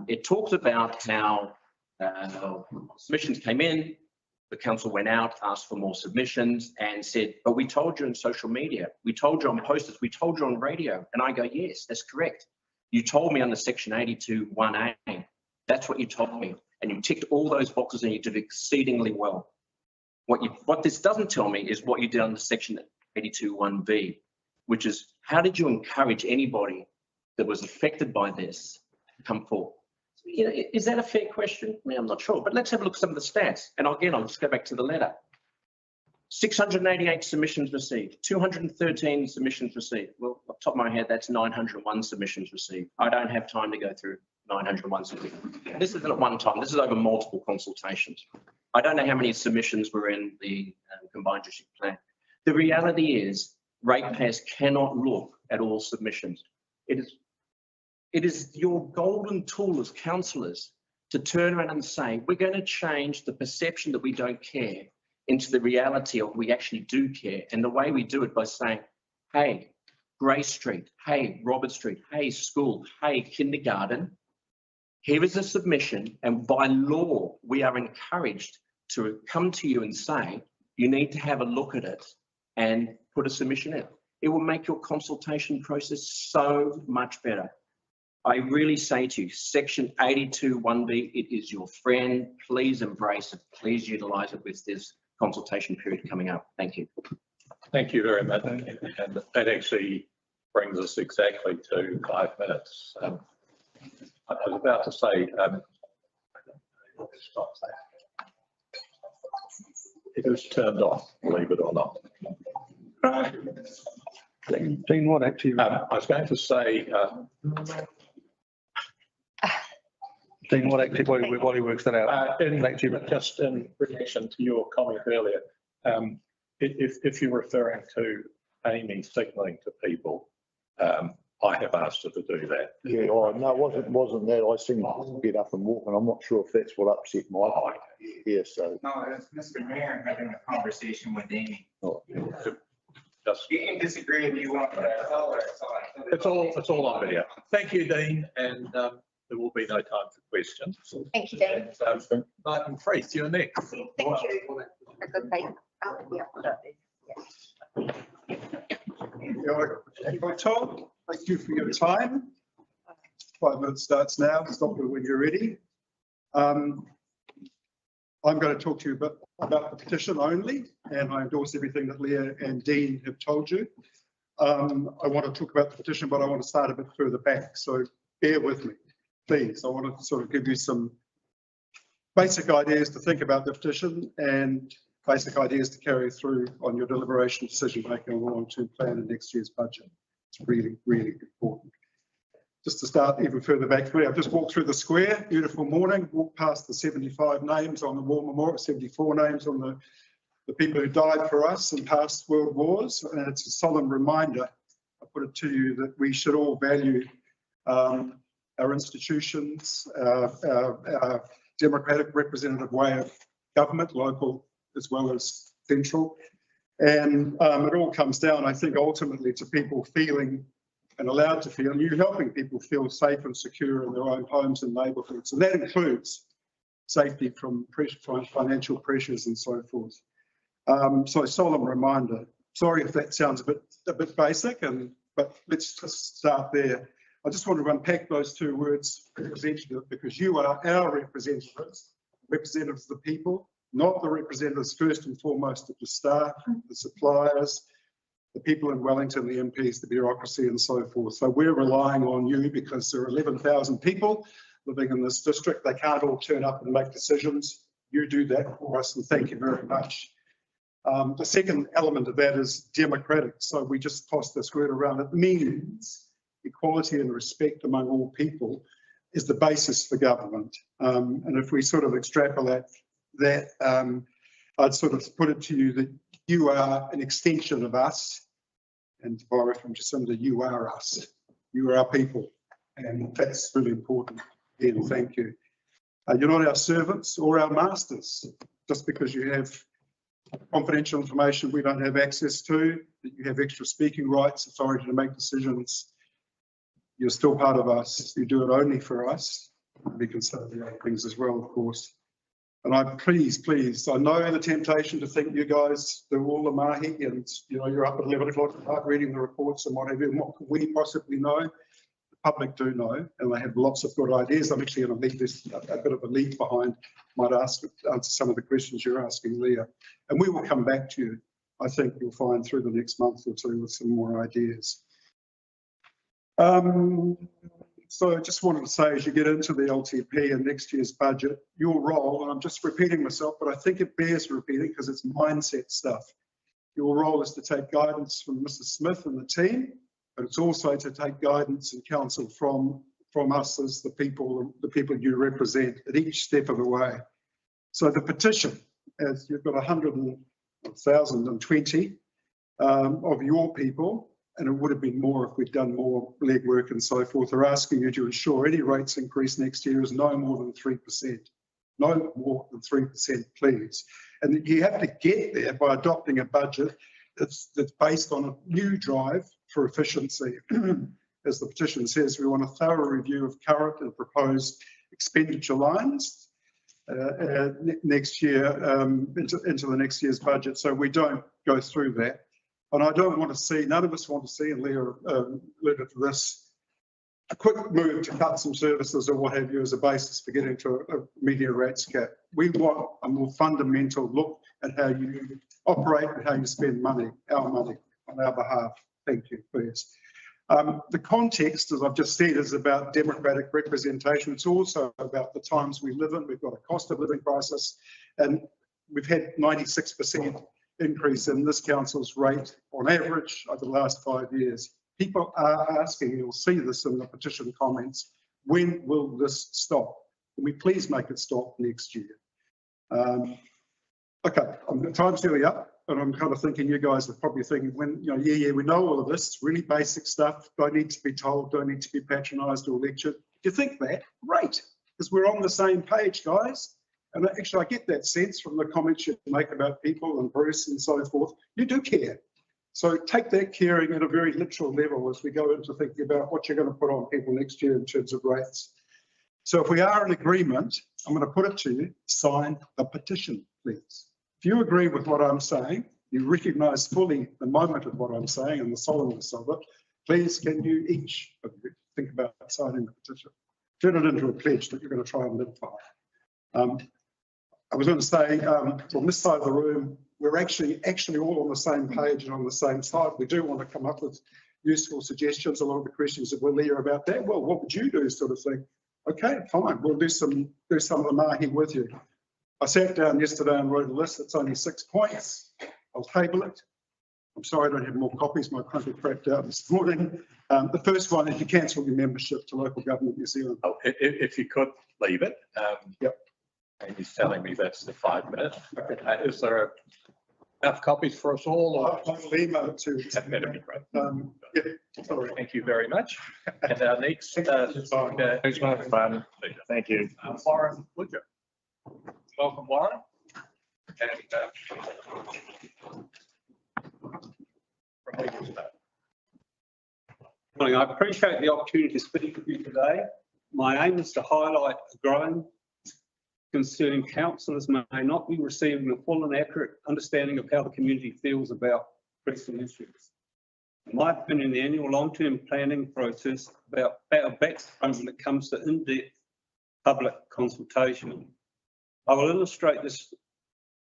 S12: It talks about how submissions came in, the council went out, asked for more submissions and said, but we told you on social media, we told you on posters, we told you on radio. And I go, yes, that's correct. You told me under section 82(1)A, that's what you told me. And you ticked all those boxes and you did exceedingly well. What this doesn't tell me is what you did under section 82(1)B, which is how did you encourage anybody that was affected by this to come forward? You know, is that a fair question? I mean, I'm not sure, but let's have a look at some of the stats. And again, I'll just go back to the letter. 688 submissions received, 213 submissions received. Well, off the top of my head, that's 901 submissions received. I don't have time to go through 901 submissions. This isn't at one time, this is over multiple consultations. I don't know how many submissions were in the combined district plan. The reality is ratepayers cannot look at all submissions. It is your golden tool as councillors to turn around and say, we're going to change the perception that we don't care into the reality of we actually do care. And the way we do it by saying, hey, Grace Street, hey, Robert Street, hey, school, hey, kindergarten, here is a submission. And by law, we are encouraged to come to you and say, you need to have a look at it and put a submission in. It will make your consultation process so much better. I really say to you, section 82(1)B, it is your friend. Please embrace it. Please utilise it with this consultation period coming up. Thank you.
S3: Thank you very much. And that actually brings us exactly to 5 minutes. I was about to say, it was turned off, believe it or not.
S2: Dean, what actually?
S3: I was going to say,
S2: Dean, what actually, while he works that out?
S3: Just in relation to your comment earlier, if you're referring to Amy signalling to people, I have asked her to do that.
S6: Yeah, oh, no, it wasn't that. I seen people get up and walk, and I'm not sure if that's what upset my wife. Yeah, so.
S11: No, it's Mr. Mayor having a conversation with Amy.
S6: Oh.
S3: Just,
S11: you can disagree if you want, but that's all.
S3: It's all on video. Thank you, Dean, and there will be no time for questions.
S1: Thank you, Dean.
S3: So, Martin Freeth, you're next.
S1: Thank you. A good paper. Oh, yeah.
S13: Tom, thank you for your time. 5 minutes starts now. Stop it when you're ready. I'm going to talk to you about the petition only, and I endorse everything that Leah and Dean have told you. I want to talk about the petition, but I want to start a bit further back, so bear with me, please. I want to sort of give you some basic ideas to think about the petition and basic ideas to carry through on your deliberation, decision making on the long-term plan and next year's budget. It's really, really important. Just to start even further back, I've just walked through the square, beautiful morning, walked past the 75 names on the war memorial, 74 names on the people who died for us in past world wars. And it's a solemn reminder, I put it to you, that we should all value our institutions, our democratic representative way of government, local as well as central. And it all comes down, I think, ultimately to people feeling and allowed to feel, and you helping people feel safe and secure in their own homes and neighbourhoods. And that includes safety from financial pressures and so forth. So solemn reminder. Sorry if that sounds a bit basic, but let's just start there. I just want to unpack those two words, representative, because you are our representatives of the people, not the representatives first and foremost of the staff, the suppliers, the people in Wellington, the MPs, the bureaucracy and so forth. So we're relying on you because there are 11,000 people living in this district. They can't all turn up and make decisions. You do that for us, and thank you very much. The second element of that is democratic. So we just tossed this word around. It means equality and respect among all people is the basis for government. And if we sort of extrapolate that, I'd sort of put it to you that you are an extension of us, and to borrow from Jacinda, you are us. You are our people, and that's really important. Again, thank you. You're not our servants or our masters. Just because you have confidential information we don't have access to, that you have extra speaking rights, authority to make decisions, you're still part of us. You do it only for us. We consider the other things as well, of course. And I'm pleased, I know the temptation to think you guys do all the mahi and, you know, you're up at 11 o'clock at night reading the reports and what have you, and what can we possibly know? The public do know, and they have lots of good ideas. I'm actually going to leave this a bit of a lead behind, might answer some of the questions you're asking, Leah. And we will come back to you, I think you'll find through the next month or two with some more ideas. So I just wanted to say, as you get into the LTP and next year's budget, your role, and I'm just repeating myself, but I think it bears repeating because it's mindset stuff. Your role is to take guidance from Mrs. Smith and the team, but it's also to take guidance and counsel from us as the people you represent at each step of the way. So the petition, as you've got 1,020 of your people, and it would have been more if we'd done more legwork and so forth, are asking you to ensure any rates increase next year is no more than 3%. No more than 3%, please. And you have to get there by adopting a budget that's based on a new drive for efficiency. As the petition says, we want a thorough review of current and proposed expenditure lines next year, into the next year's budget, so we don't go through that. And I don't want to see, none of us want to see, and Leah alluded to this, a quick move to cut some services or what have you as a basis for getting to a media rates cap. We want a more fundamental look at how you operate and how you spend money, our money, on our behalf. Thank you, please. The context, as I've just said, is about democratic representation. It's also about the times we live in. We've got a cost of living crisis, and we've had 96% increase in this council's rate on average over the last 5 years. People are asking, you'll see this in the petition comments, when will this stop? Can we please make it stop next year? Okay, time's nearly up, and I'm kind of thinking you guys are probably thinking, when, you know, yeah, we know all of this, really basic stuff, don't need to be told, don't need to be patronised or lectured. If you think that, great, because we're on the same page, guys. And actually, I get that sense from the comments you make about people and Bruce and so forth. You do care. So take that caring at a very literal level as we go into thinking about what you're going to put on people next year in terms of rates. So if we are in agreement, I'm going to put it to you, sign the petition, please. If you agree with what I'm saying, you recognise fully the moment of what I'm saying and the solemnness of it, please can you each of you think about signing the petition. Turn it into a pledge that you're going to try and live by. I was going to say, from this side of the room, we're actually all on the same page and on the same side. We do want to come up with useful suggestions. A lot of the questions that we'll hear about that, well, what would you do, sort of thing. Okay, fine, we'll do some of the mahi with you. I sat down yesterday and wrote a list. It's only 6 points. I'll table it. I'm sorry I don't have more copies. My printer cracked out this morning. The first one is to cancel your membership to Local Government New Zealand.
S3: Oh, if you could leave it.
S13: Yep.
S3: And he's telling me that's the 5 minutes. Is there enough copies for us all? Or?
S13: I'll email it to you.
S3: That better be great.
S13: Yeah, sorry.
S3: Thank you very much. And our next speaker.
S14: Thanks, Martin. Thank you.
S3: Warren Woodger. Welcome, Warren. And from Legal State.
S15: Morning. I appreciate the opportunity to speak with you today. My aim is to highlight a growing concern councillors may not be receiving a full and accurate understanding of how the community feels about pressing issues. In my opinion, the annual long-term planning process about background when it comes to in-depth public consultation. I will illustrate this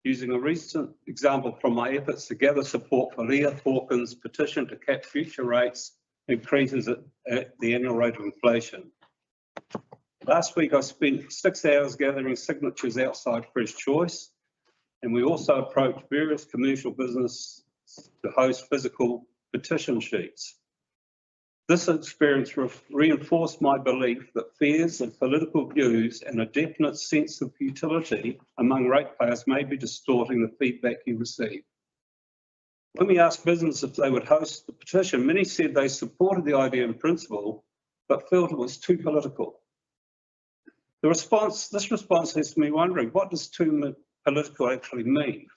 S15: using a recent example from my efforts to gather support for Leah Hawkins' petition to cap future rates increases at the annual rate of inflation. Last week, I spent 6 hours gathering signatures outside Fresh Choice, and we also approached various commercial businesses to host physical petition sheets. This experience reinforced my belief that fears and political views and a definite sense of futility among ratepayers may be distorting the feedback you receive. When we asked business if they would host the petition, many said they supported the idea in principle, but felt it was too political. This response has me wondering, what does too political actually mean?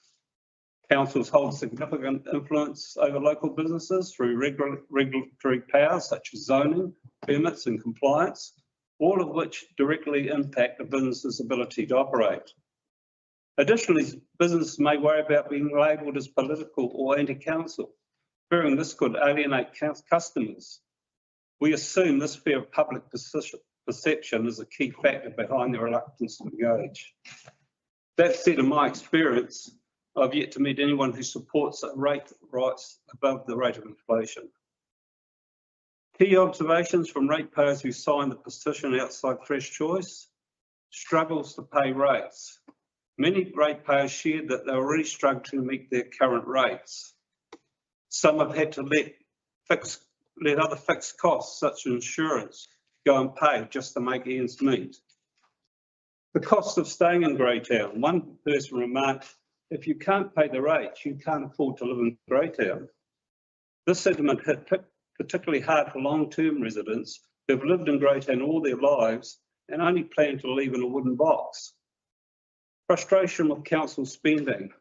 S15: Councils hold significant influence over local businesses through regulatory powers such as zoning, permits and compliance, all of which directly impact a business's ability to operate. Additionally, businesses may worry about being labelled as political or anti-council, fearing this could alienate customers. We assume this fear of public perception is a key factor behind their reluctance to engage. That said, in my experience, I've yet to meet anyone who supports a rate rise above the rate of inflation. Key observations from ratepayers who signed the petition outside Fresh Choice: struggles to pay rates. Many ratepayers shared that they already struggled to meet their current rates. Some have had to let other fixed costs, such as insurance, go unpaid just to make ends meet. The cost of staying in Greytown. One person remarked, if you can't pay the rates, you can't afford to live in Greytown. This sentiment hit particularly hard for long-term residents who have lived in Greytown all their lives and only plan to leave in a wooden box. Frustration with council spending.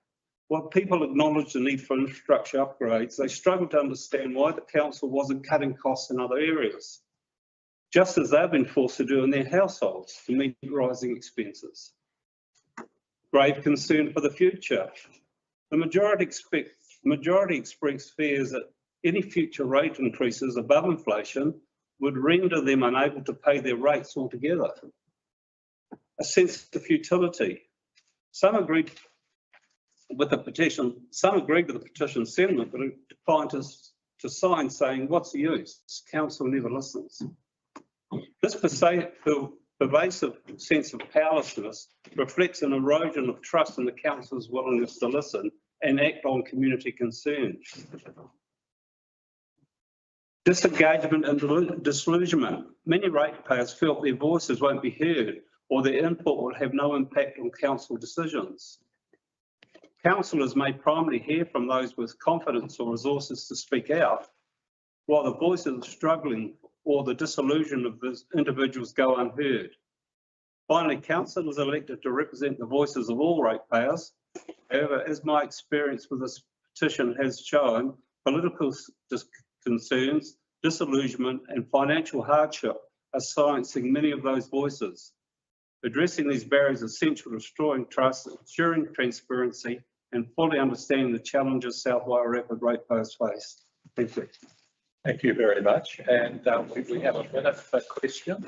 S15: While people acknowledge the need for infrastructure upgrades, they struggle to understand why the council wasn't cutting costs in other areas, just as they've been forced to do in their households to meet rising expenses. Grave concern for the future. The majority expressed fears that any future rate increases above inflation would render them unable to pay their rates altogether. A sense of futility. Some agreed with the petition sentiment, but declined to sign, saying, what's the use? Council never listens. This pervasive sense of powerlessness reflects an erosion of trust in the council's willingness to listen and act on community concerns. Disengagement and disillusionment. Many ratepayers felt their voices won't be heard or their input will have no impact on council decisions. Councillors may primarily hear from those with confidence or resources to speak out, while the voices of struggling or the disillusion of those individuals go unheard. Finally, councillors are elected to represent the voices of all ratepayers. However, as my experience with this petition has shown, political concerns, disillusionment and financial hardship are silencing many of those voices. Addressing these barriers is essential to restoring trust, ensuring transparency and fully understanding the challenges South Wairarapa ratepayers face. Thank you.
S3: Thank you very much. And we have a minute for question.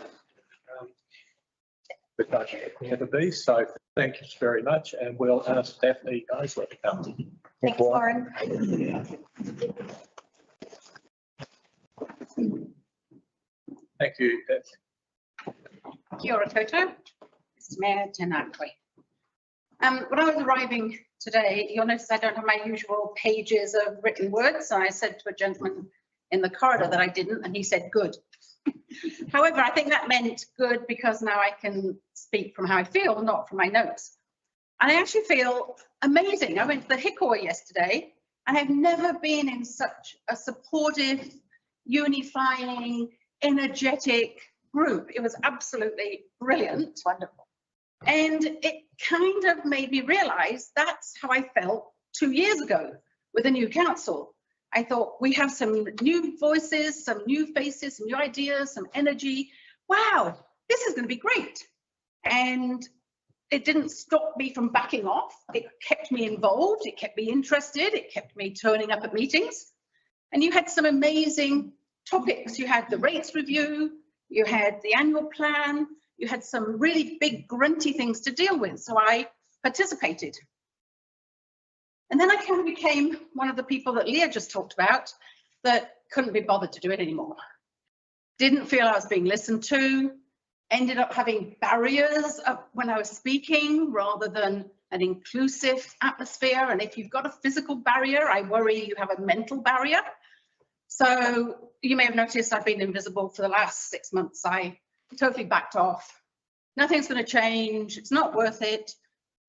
S3: But don't appear to be, so thank you very much. And we'll ask Daphne Geisler to come.
S1: Thanks, Lauren.
S3: Thank you.
S16: Kia ora koutou, Mr Mayor, tēnā koe. When I was arriving today, you'll notice I don't have my usual pages of written words. And I said to a gentleman in the corridor that I didn't, and he said, good. However, I think that meant good because now I can speak from how I feel, not from my notes. And I actually feel amazing. I went to the Hikoa yesterday and I've never been in such a supportive, unifying, energetic group. It was absolutely brilliant.
S1: Wonderful.
S16: And it kind of made me realize that's how I felt 2 years ago with the new council. I thought we have some new voices, some new faces, some new ideas, some energy. Wow, this is going to be great. And it didn't stop me from backing off. It kept me involved. It kept me interested. It kept me turning up at meetings. And you had some amazing topics. You had the rates review, you had the annual plan, you had some really big grunty things to deal with. So I participated. And then I kind of became one of the people that Leah just talked about that couldn't be bothered to do it anymore. Didn't feel I was being listened to, ended up having barriers up when I was speaking rather than an inclusive atmosphere. And if you've got a physical barrier, I worry you have a mental barrier. So you may have noticed I've been invisible for the last 6 months. I totally backed off. Nothing's going to change. It's not worth it.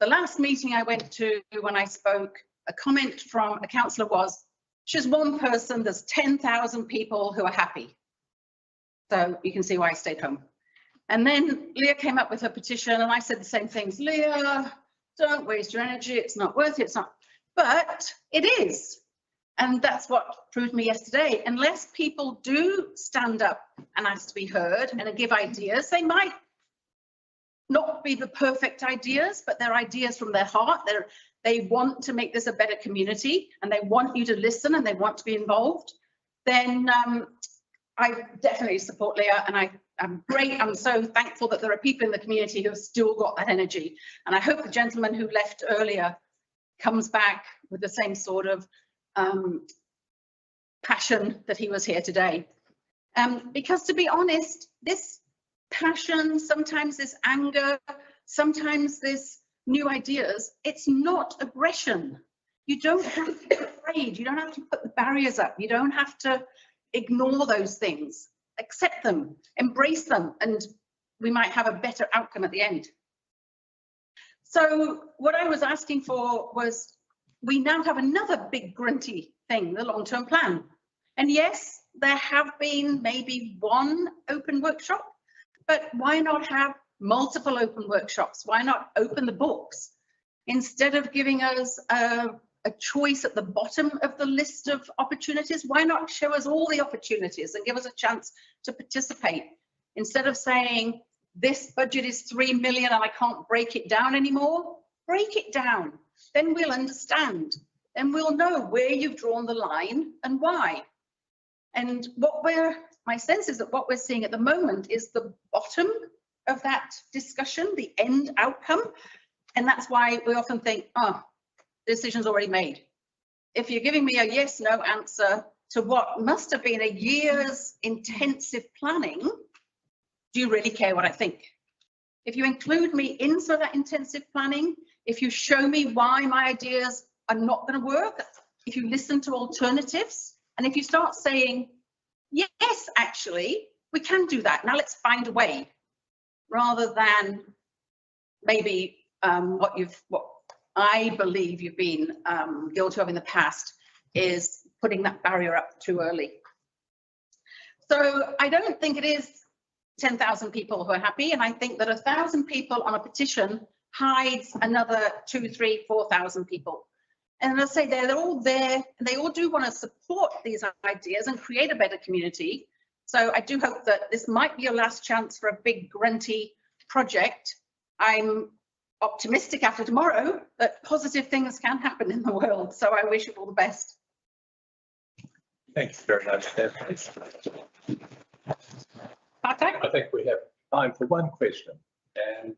S16: The last meeting I went to when I spoke, a comment from a councillor was, she's one person, there's 10,000 people who are happy. So you can see why I stayed home. And then Leah came up with her petition and I said the same things. Leah, don't waste your energy. It's not worth it. It's not, but it is. And that's what proved me yesterday. Unless people do stand up and ask to be heard and give ideas, they might not be the perfect ideas, but they're ideas from their heart. They want to make this a better community and they want you to listen and they want to be involved. Then I definitely support Leah and I'm great. I'm so thankful that there are people in the community who have still got that energy. And I hope the gentleman who left earlier comes back with the same sort of passion that he was here today. Because to be honest, this passion, sometimes this anger, sometimes this new ideas, it's not aggression. You don't have to be afraid. You don't have to put the barriers up. You don't have to ignore those things. Accept them, embrace them, and we might have a better outcome at the end. So what I was asking for was, we now have another big grunty thing, the long-term plan. And yes, there have been maybe one open workshop, but why not have multiple open workshops? Why not open the books? Instead of giving us a choice at the bottom of the list of opportunities, why not show us all the opportunities and give us a chance to participate? Instead of saying, this budget is 3 million and I can't break it down anymore, break it down. Then we'll understand. Then we'll know where you've drawn the line and why. And my sense is that what we're seeing at the moment is the bottom of that discussion, the end outcome. And that's why we often think, oh, the decision's already made. If you're giving me a yes, no answer to what must have been a year's intensive planning, do you really care what I think? If you include me into that intensive planning, if you show me why my ideas are not going to work, if you listen to alternatives, and if you start saying, yes, actually, we can do that. Now let's find a way, rather than maybe what I believe you've been guilty of in the past is putting that barrier up too early. So I don't think it is 10,000 people who are happy, and I think that 1,000 people on a petition hides another 2,000, 3,000, 4,000 people. And as I say, they're all there, and they all do want to support these ideas and create a better community. So I do hope that this might be your last chance for a big grunty project. I'm optimistic after tomorrow that positive things can happen in the world. So I wish you all the best.
S3: Thank you very much, Stephanie. I think we have time for one question, and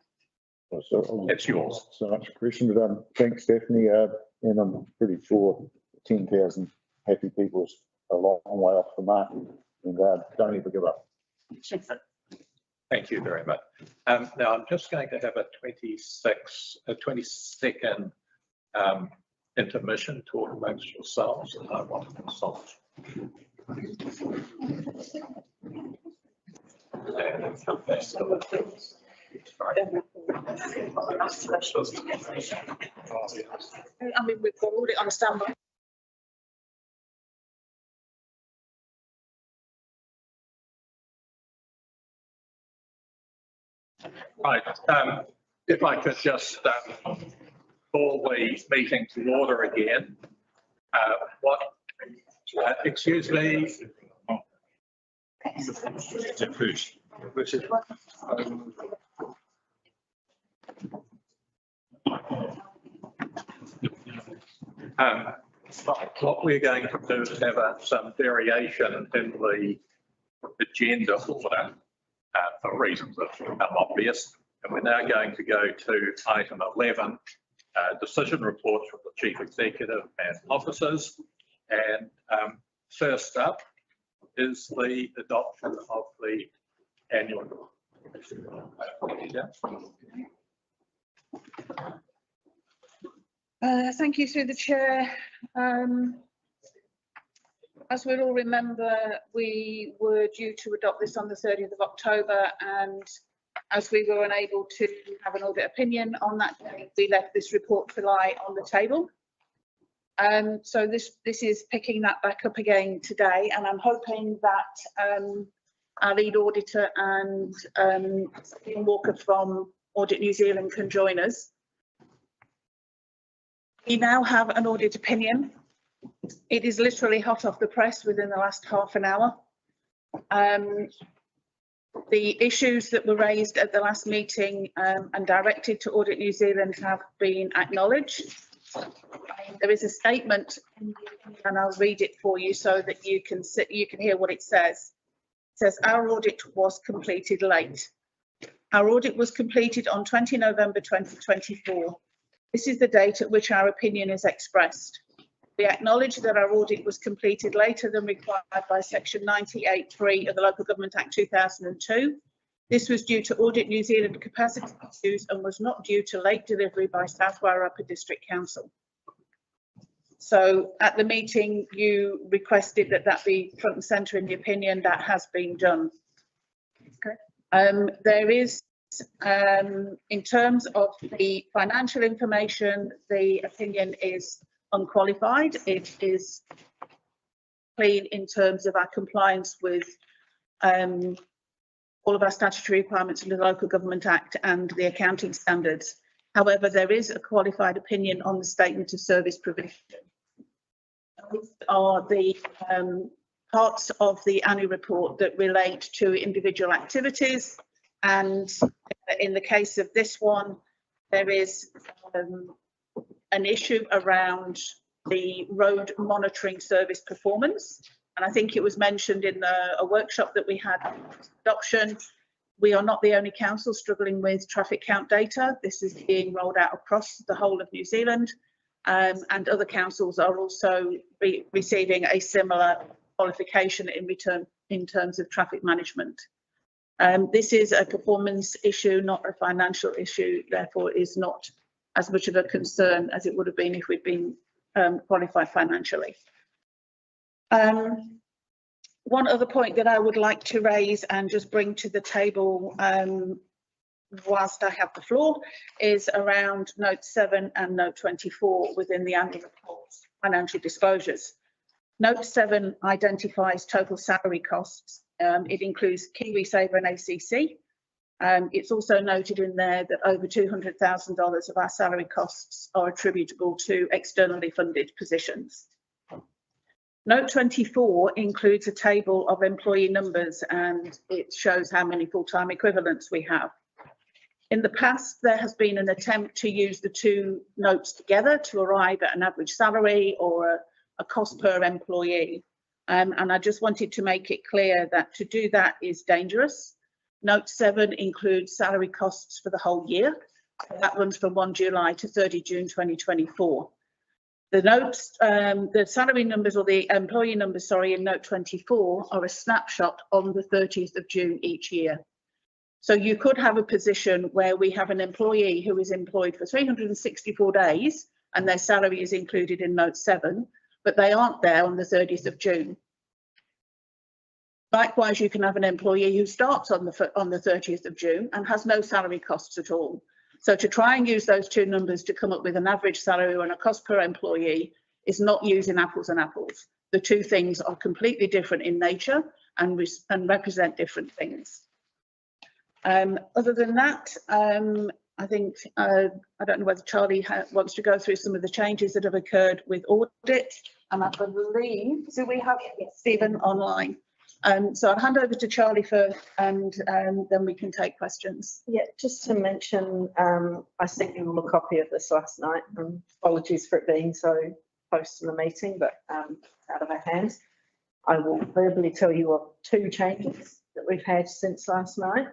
S3: it's yours.
S6: So much question, but thanks, Stephanie, and I'm pretty sure 10,000 happy people is a long way off the mark, and don't ever give up.
S3: Thank you very much. Now I'm just going to have a 20-second intermission, talk amongst yourselves, and I want to consult. And come back to the things.
S16: I mean, we've got all it on standby.
S3: Right, if I could just call the meeting to order again. Excuse me. What we're going to do is have some variation in the agenda order for reasons that become obvious. And we're now going to go to item 11, decision reports from the Chief Executive and officers. And first up is the adoption of the annual report.
S16: Thank you through the chair. As we'll all remember, we were due to adopt this on the 30th of October, and as we were unable to have an audit opinion on that day, we left this report to lie on the table. So this is picking that back up again today, and I'm hoping that our lead auditor and Ian Walker from Audit New Zealand can join us. We now have an audit opinion. It is literally hot off the press within the last half an hour. The issues that were raised at the last meeting and directed to Audit New Zealand have been acknowledged. There is a statement, and I'll read it for you so that you can hear what it says. It says, our audit was completed late. Our audit was completed on 20 November 2024. This is the date at which our opinion is expressed. We acknowledge that our audit was completed later than required by section 98(3) of the Local Government Act 2002. This was due to Audit New Zealand capacity issues and was not due to late delivery by South Wairarapa District Council. So at the meeting, you requested that that be front and centre in the opinion. That has been done. Okay. There is, in terms of the financial information, the opinion is unqualified. It is clean in terms of our compliance with all of our statutory requirements under the Local Government Act and the accounting standards. However, there is a qualified opinion on the statement of service provision. These are the parts of the annual report that relate to individual activities, and in the case of this one, there is an issue around the road monitoring service performance. And I think it was mentioned in a workshop that we had adoption. We are not the only council struggling with traffic count data. This is being rolled out across the whole of New Zealand, and other councils are also receiving a similar qualification in return in terms of traffic management. This is a performance issue, not a financial issue, therefore is not as much of a concern as it would have been if we'd been qualified financially. One other point that I would like to raise and just bring to the table whilst I have the floor is around note 7 and note 24 within the annual report financial disclosures. Note 7 identifies total salary costs. It includes KiwiSaver and ACC. It's also noted in there that over $200,000 of our salary costs are attributable to externally funded positions. Note 24 includes a table of employee numbers, and it shows how many full-time equivalents we have. In the past, there has been an attempt to use the two notes together to arrive at an average salary or a cost per employee.
S17: And I just wanted to make it clear that to do that is dangerous. Note 7 includes salary costs for the whole year. That runs from 1 July to 30 June 2024. The notes, the salary numbers or the employee numbers, sorry, in note 24 are a snapshot on the 30th of June each year. So you could have a position where we have an employee who is employed for 364 days and their salary is included in note 7, but they aren't there on the 30th of June. Likewise, you can have an employee who starts on the 30th of June and has no salary costs at all. So to try and use those two numbers to come up with an average salary and a cost per employee is not using apples and apples. The two things are completely different in nature and represent different things. Other than that, I think, I don't know whether Charlie wants to go through some of the changes that have occurred with audit. And I believe, do we have Stephen online? So I'll hand over to Charlie first and then we can take questions.
S18: Yeah, just to mention, I sent you all a copy of this last night. Apologies for it being so close to the meeting, but out of our hands. I will verbally tell you of two changes that we've had since last night.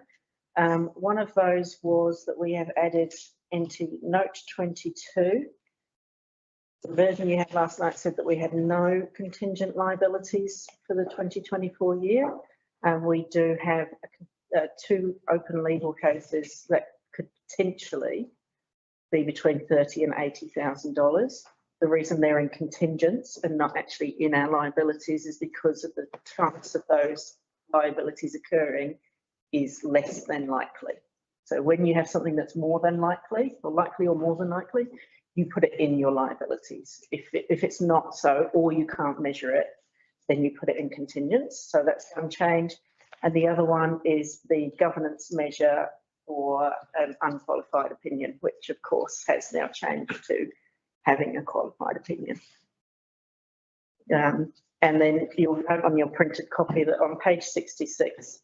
S18: One of those was that we have added into note 22. The version you had last night said that we had no contingent liabilities for the 2024 year. We do have two open legal cases that could potentially be between $30,000 and $80,000. The reason they're in contingents and not actually in our liabilities is because of the chance of those liabilities occurring is less than likely. So when you have something that's more than likely or more than likely, you put it in your liabilities. If it's not so, or you can't measure it, then you put it in contingents. So that's one change. And the other one is the governance measure for an unqualified opinion, which of course has now changed to having a qualified opinion. And then you'll note on your printed copy that on page 66,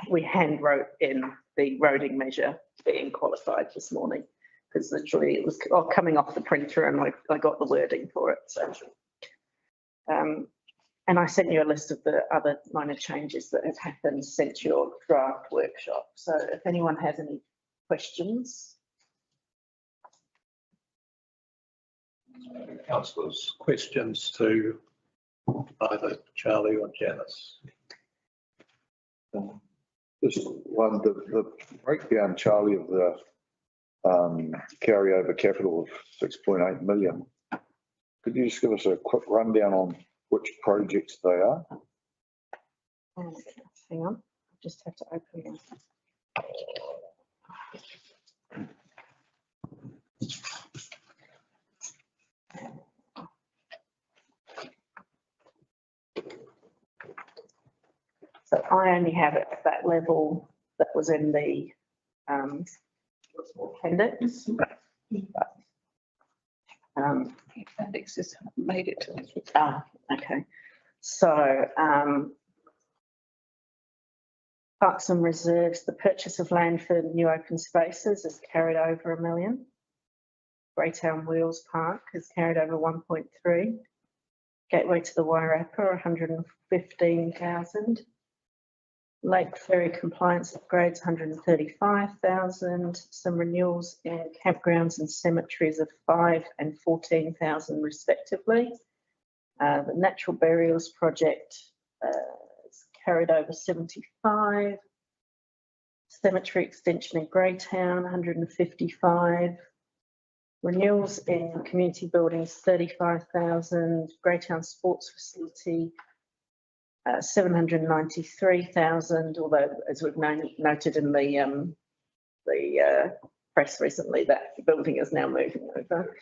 S18: we hand wrote in the roading measure being qualified this morning, because literally it was coming off the printer and I got the wording for it. So, and I sent you a list of the other minor changes that have happened since your draft workshop. So if anyone has any questions.
S3: Councillors, questions to either Charlie or Janice?
S6: Just one, the breakdown, Charlie, of the carryover capital of 6.8 million. Could you just give us a quick rundown on which projects they are?
S18: Hang on, I just have to open them. So I only have it at that level that was in the appendix.
S17: Appendix has made it to it.
S18: Ah, okay. So parks and reserves, the purchase of land for new open spaces is carried over $1 million. Greytown Wheels Park has carried over 1.3. Gateway to the Wairarapa, 115,000. Lake Ferry compliance upgrades, 135,000. Some renewals in campgrounds and cemeteries of 5,000 and 14,000 respectively. The natural burials project is carried over 75. Cemetery extension in Greytown, 155. Renewals in community buildings, 35,000. Greytown sports facility, 793,000, although as we've noted in the press recently, that building is now moving over.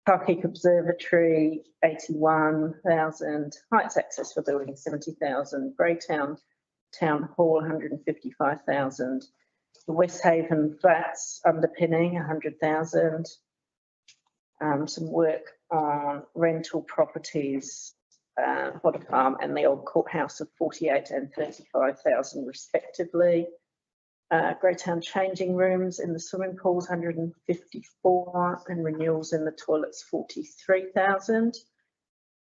S18: Parkeek Observatory, 81,000. Heights access for building, 70,000. Greytown Town Hall, 155,000. The West Haven Flats underpinning, 100,000. Some work on rental properties, Hodder Farm and the old courthouse of 48,000 and 35,000 respectively. Greytown changing rooms in the swimming pools, 154, and renewals in the toilets, 43,000.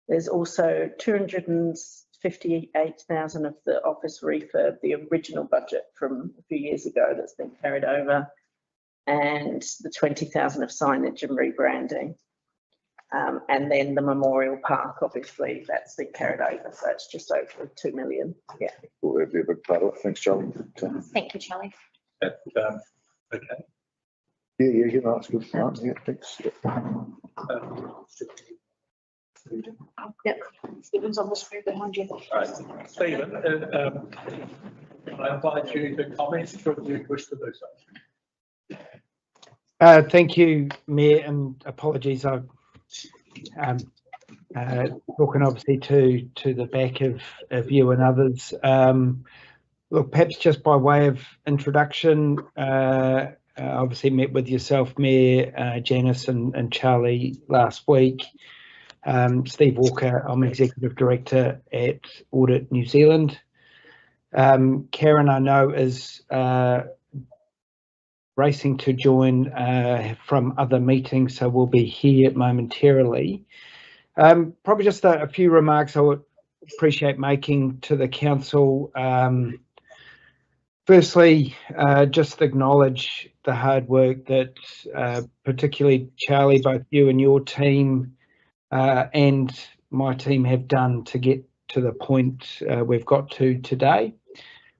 S18: There's also 258,000 of the office refurb, the original budget from a few years ago that's been carried over, and the 20,000 of signage and rebranding. And then the Memorial Park, obviously, that's been carried over, so it's just over 2 million. Yeah.
S6: Will there be a big part of it? Thanks, Charlie.
S1: Thank you, Charlie.
S3: Okay.
S6: Yeah, you can ask good. Yeah, thanks.
S10: Yep, Stephen's on the screen behind you.
S3: Right. Stephen, I invite you to comment should you wish to do so.
S19: Thank you, Mayor, and apologies. I've talking obviously to the back of you and others. Look, perhaps just by way of introduction, obviously met with yourself, Mayor, Janice and Charlie last week. Steve Walker, I'm Executive Director at Audit New Zealand. Karen, I know, is racing to join from other meetings, so we'll be here momentarily. Probably just a few remarks I would appreciate making to the council. Firstly, just acknowledge the hard work that particularly Charlie, both you and your team and my team have done to get to the point we've got to today.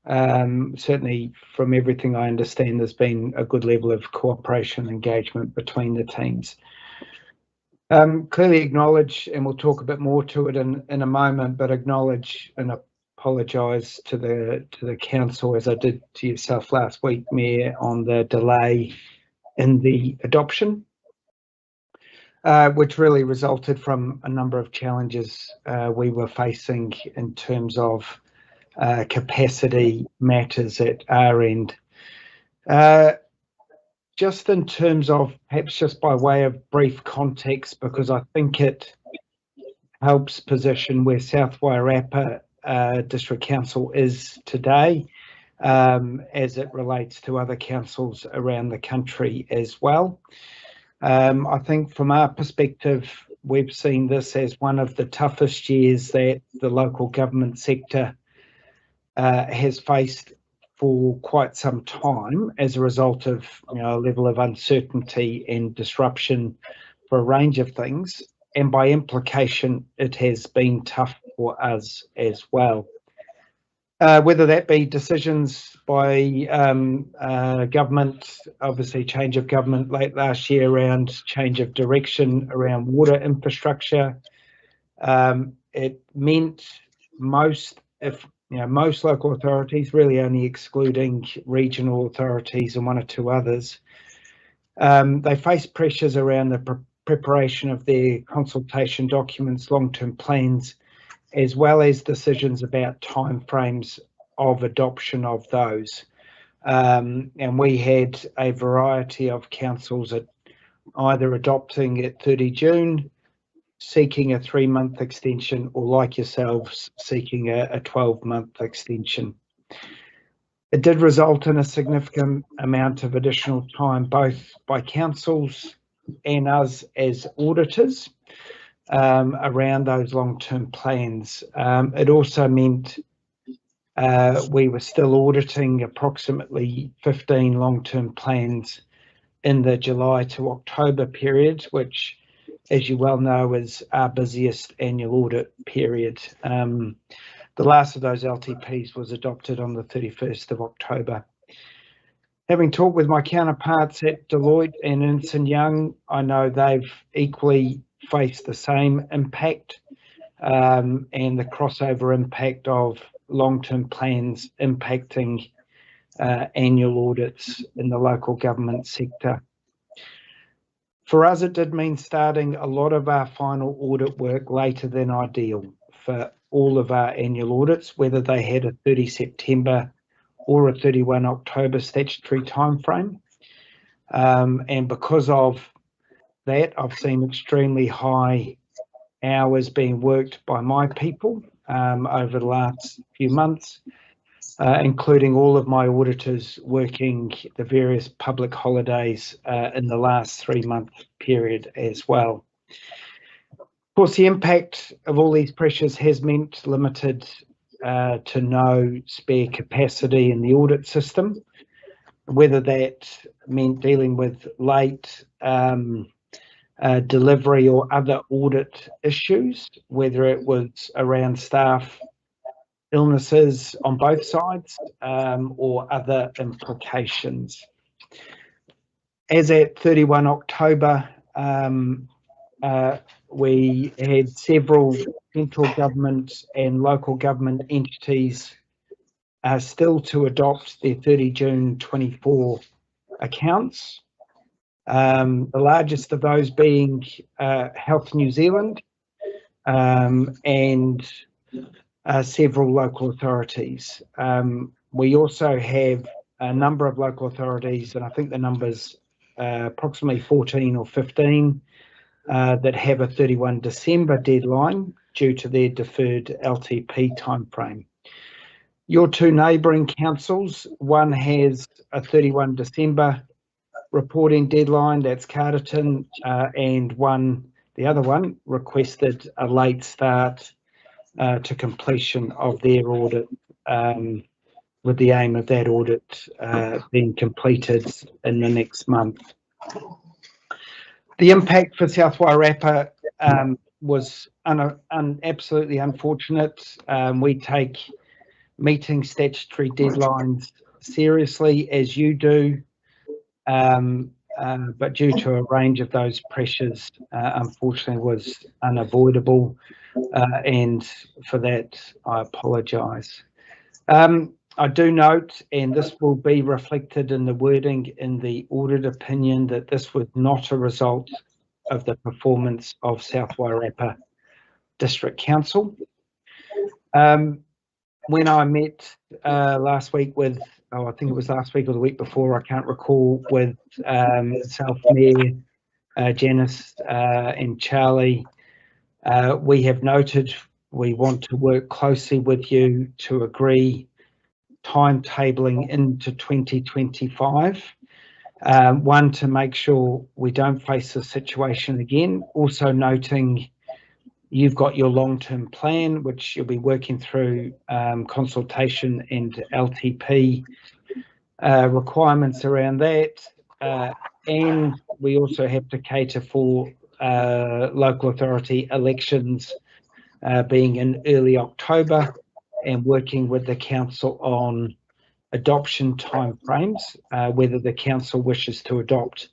S19: Certainly from everything I understand, there's been a good level of cooperation and engagement between the teams. Clearly acknowledge, and we'll talk a bit more to it in a moment, but acknowledge and apologise to the council, as I did to yourself last week, Mayor, on the delay in the adoption, which really resulted from a number of challenges we were facing in terms of capacity matters at our end. Just in terms of, perhaps just by way of brief context, because I think it helps position where South Wairarapa District Council is today, as it relates to other councils around the country as well. I think from our perspective, we've seen this as one of the toughest years that the local government sector has faced for quite some time as a result of, you know, a level of uncertainty and disruption for a range of things. And by implication, it has been tough for us as well. Whether that be decisions by government, obviously change of government late last year around change of direction around water infrastructure. It meant most local authorities, really only excluding regional authorities and one or two others, they face pressures around the preparation of their consultation documents, long-term plans, as well as decisions about timeframes of adoption of those. And we had a variety of councils at either adopting at 30 June, seeking a 3-month extension, or like yourselves, seeking a 12-month extension. It did result in a significant amount of additional time, both by councils and us as auditors, around those long-term plans. It also meant we were still auditing approximately 15 long-term plans in the July to October period, which, as you well know, is our busiest annual audit period. The last of those LTPs was adopted on the 31st of October. Having talked with my counterparts at Deloitte and Ernst & Young, I know they've equally faced the same impact, and the crossover impact of long-term plans impacting annual audits in the local government sector. For us, it did mean starting a lot of our final audit work later than ideal for all of our annual audits, whether they had a 30 September or a 31 October statutory timeframe. And because of that, I've seen extremely high hours being worked by my people over the last few months, including all of my auditors working the various public holidays in the last 3-month period as well. course, the impact of all these pressures has meant limited to no spare capacity in the audit system, whether that meant dealing with late delivery or other audit issues, whether it was around staff illnesses on both sides or other implications. As at 31 October, we had several central government and local government entities still to adopt their 30 June 24 accounts. The largest of those being Health New Zealand and several local authorities. We also have a number of local authorities, and I think the number's approximately 14 or 15, that have a 31 December deadline due to their deferred LTP timeframe. Your two neighbouring councils, one has a 31 December reporting deadline, that's Carterton, and the other one requested a late start to completion of their audit, with the aim of that audit being completed in the next month. The impact for South Wairarapa was absolutely unfortunate. We take meeting statutory deadlines seriously, as you do, but due to a range of those pressures, unfortunately was unavoidable, and for that I apologise. I do note, and this will be reflected in the wording in the audit opinion, that this was not a result of the performance of South Wairarapa District Council. When I met last week with, I think it was last week or the week before, I can't recall, with South Mayor Janice and Charlie, we have noted we want to work closely with you to agree timetabling into 2025. One, to make sure we don't face this situation again. Also noting you've got your long-term plan, which you'll be working through consultation and LTP requirements around that. And we also have to cater for local authority elections being in early October, and working with the council on adoption timeframes, whether the council wishes to adopt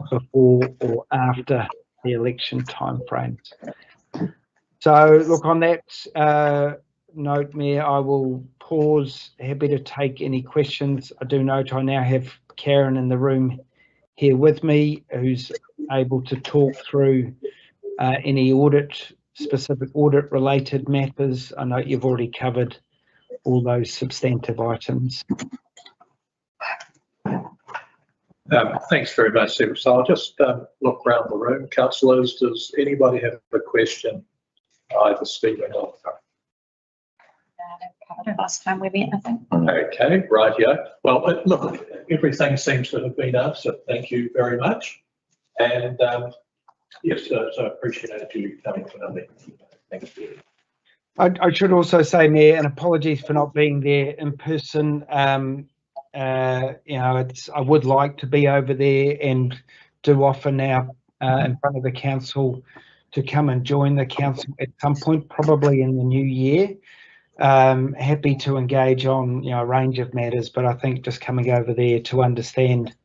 S19: before or after the election timeframes. So look, on that note, Mayor, I will pause. Happy to take any questions. I do note I now have Karen in the room here with me, who's able to talk through any specific audit related matters. I know you've already covered all those substantive items.
S3: Thanks very much, Steve. So I'll just look around the room. Councillors, does anybody have a question? Either Stephen or
S1: last time we met, I think.
S3: Okay, right here. Well, look, everything seems to have been answered. Thank you very much. And yes, so I appreciate you coming to me. Thank you.
S19: I should also say, Mayor, and apologies for not being there in person. You know, I would like to be over there, and do offer now in front of the council to come and join the council at some point, probably in the new year. Happy to engage on, you know, a range of matters, but I think just coming over there to understand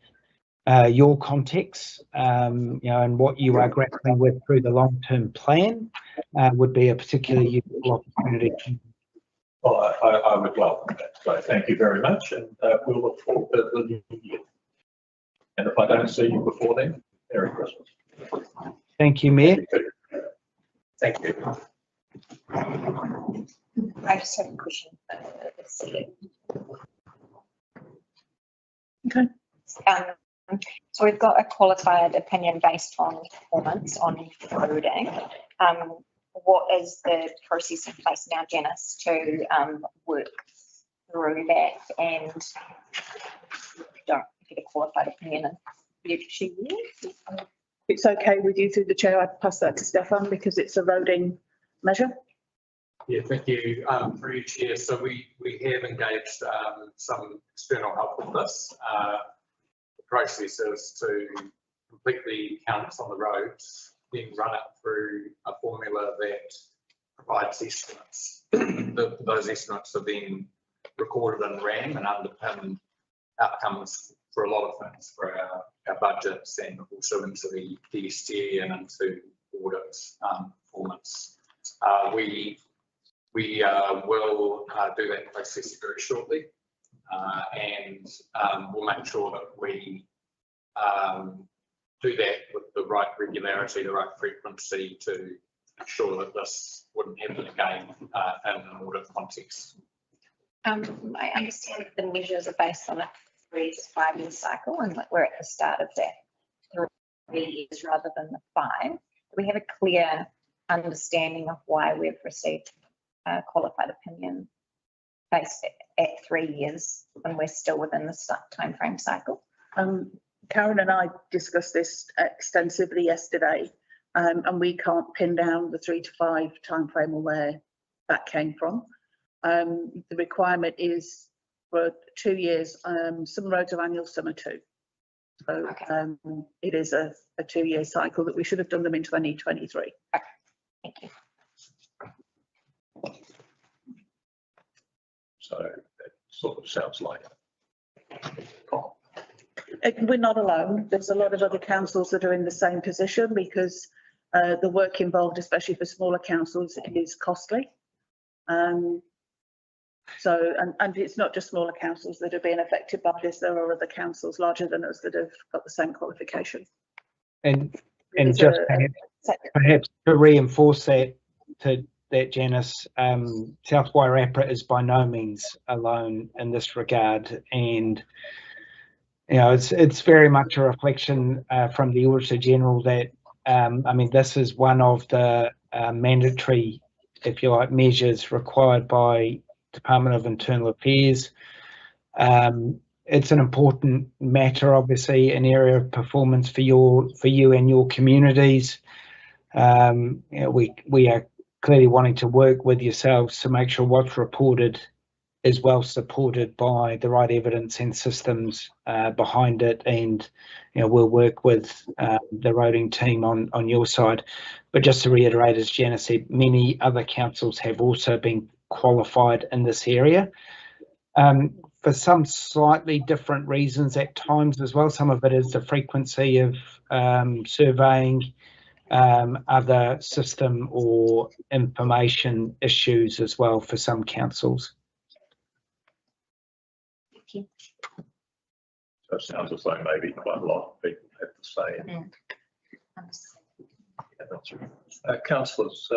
S19: your context, you know, and what you are grappling with through the long-term plan would be a particularly useful opportunity.
S3: Well, I would welcome that. So thank you very much, and we'll look forward to the new year. And if I don't see you before then, Merry Christmas.
S19: Thank you, Mayor.
S3: Thank you.
S1: I just have a question.
S17: Okay.
S1: So we've got a qualified opinion based on performance on coding. What is the process in place now, Janice, to work through that and don't get a qualified opinion in future years?
S17: it's okay with you through the chair, I'd pass that to Stefan because it's a roading measure.
S20: Yeah, thank you, through you, Chair. So we have engaged some external help with this. The process is to complete the counts on the roads, then run it through a formula that provides estimates. Those estimates are then recorded in RAM and underpin outcomes for a lot of things, for our budgets and also into the DST and into audits performance. We will do that process very shortly, and we'll make sure that we do that with the right regularity, the right frequency to ensure that this wouldn't happen again in an audit context.
S1: I understand the measures are based on a 3 to 5 year cycle, and that we're at the start of that 3 years rather than the 5. Do we have a clear understanding of why we've received a qualified opinion based at 3 years when we're still within the timeframe cycle?
S17: Karen and I discussed this extensively yesterday, and we can't pin down the 3 to 5 timeframe or where that came from. The requirement is for 2 years. Some roads are annual, some are 2. So it is a 2-year cycle that we should have done them in 2023.
S1: Thank you.
S3: So it sort of sounds like
S17: We're not alone. There's a lot of other councils that are in the same position because the work involved, especially for smaller councils, is costly. So, and it's not just smaller councils that are being affected by this. There are other councils larger than us that have got the same qualification.
S19: And just perhaps to reinforce that, Janice, South Wairarapa is by no means alone in this regard, and you know it's very much a reflection from the Auditor General that I mean this is one of the mandatory, if you like, measures required by Department of Internal Affairs. It's an important matter, obviously, an area of performance for you and your communities. You know, we are clearly wanting to work with yourselves to make sure what's reported is well supported by the right evidence and systems behind it, and you know we'll work with the roading team on your side. But just to reiterate, as Janice said, many other councils have also been qualified in this area for some slightly different reasons at times as well. Some of it is the frequency of surveying, other system or information issues as well for some councils.
S1: Thank you.
S3: So it sounds as though maybe quite a lot of people have the same. Yeah, that's right. Councillors,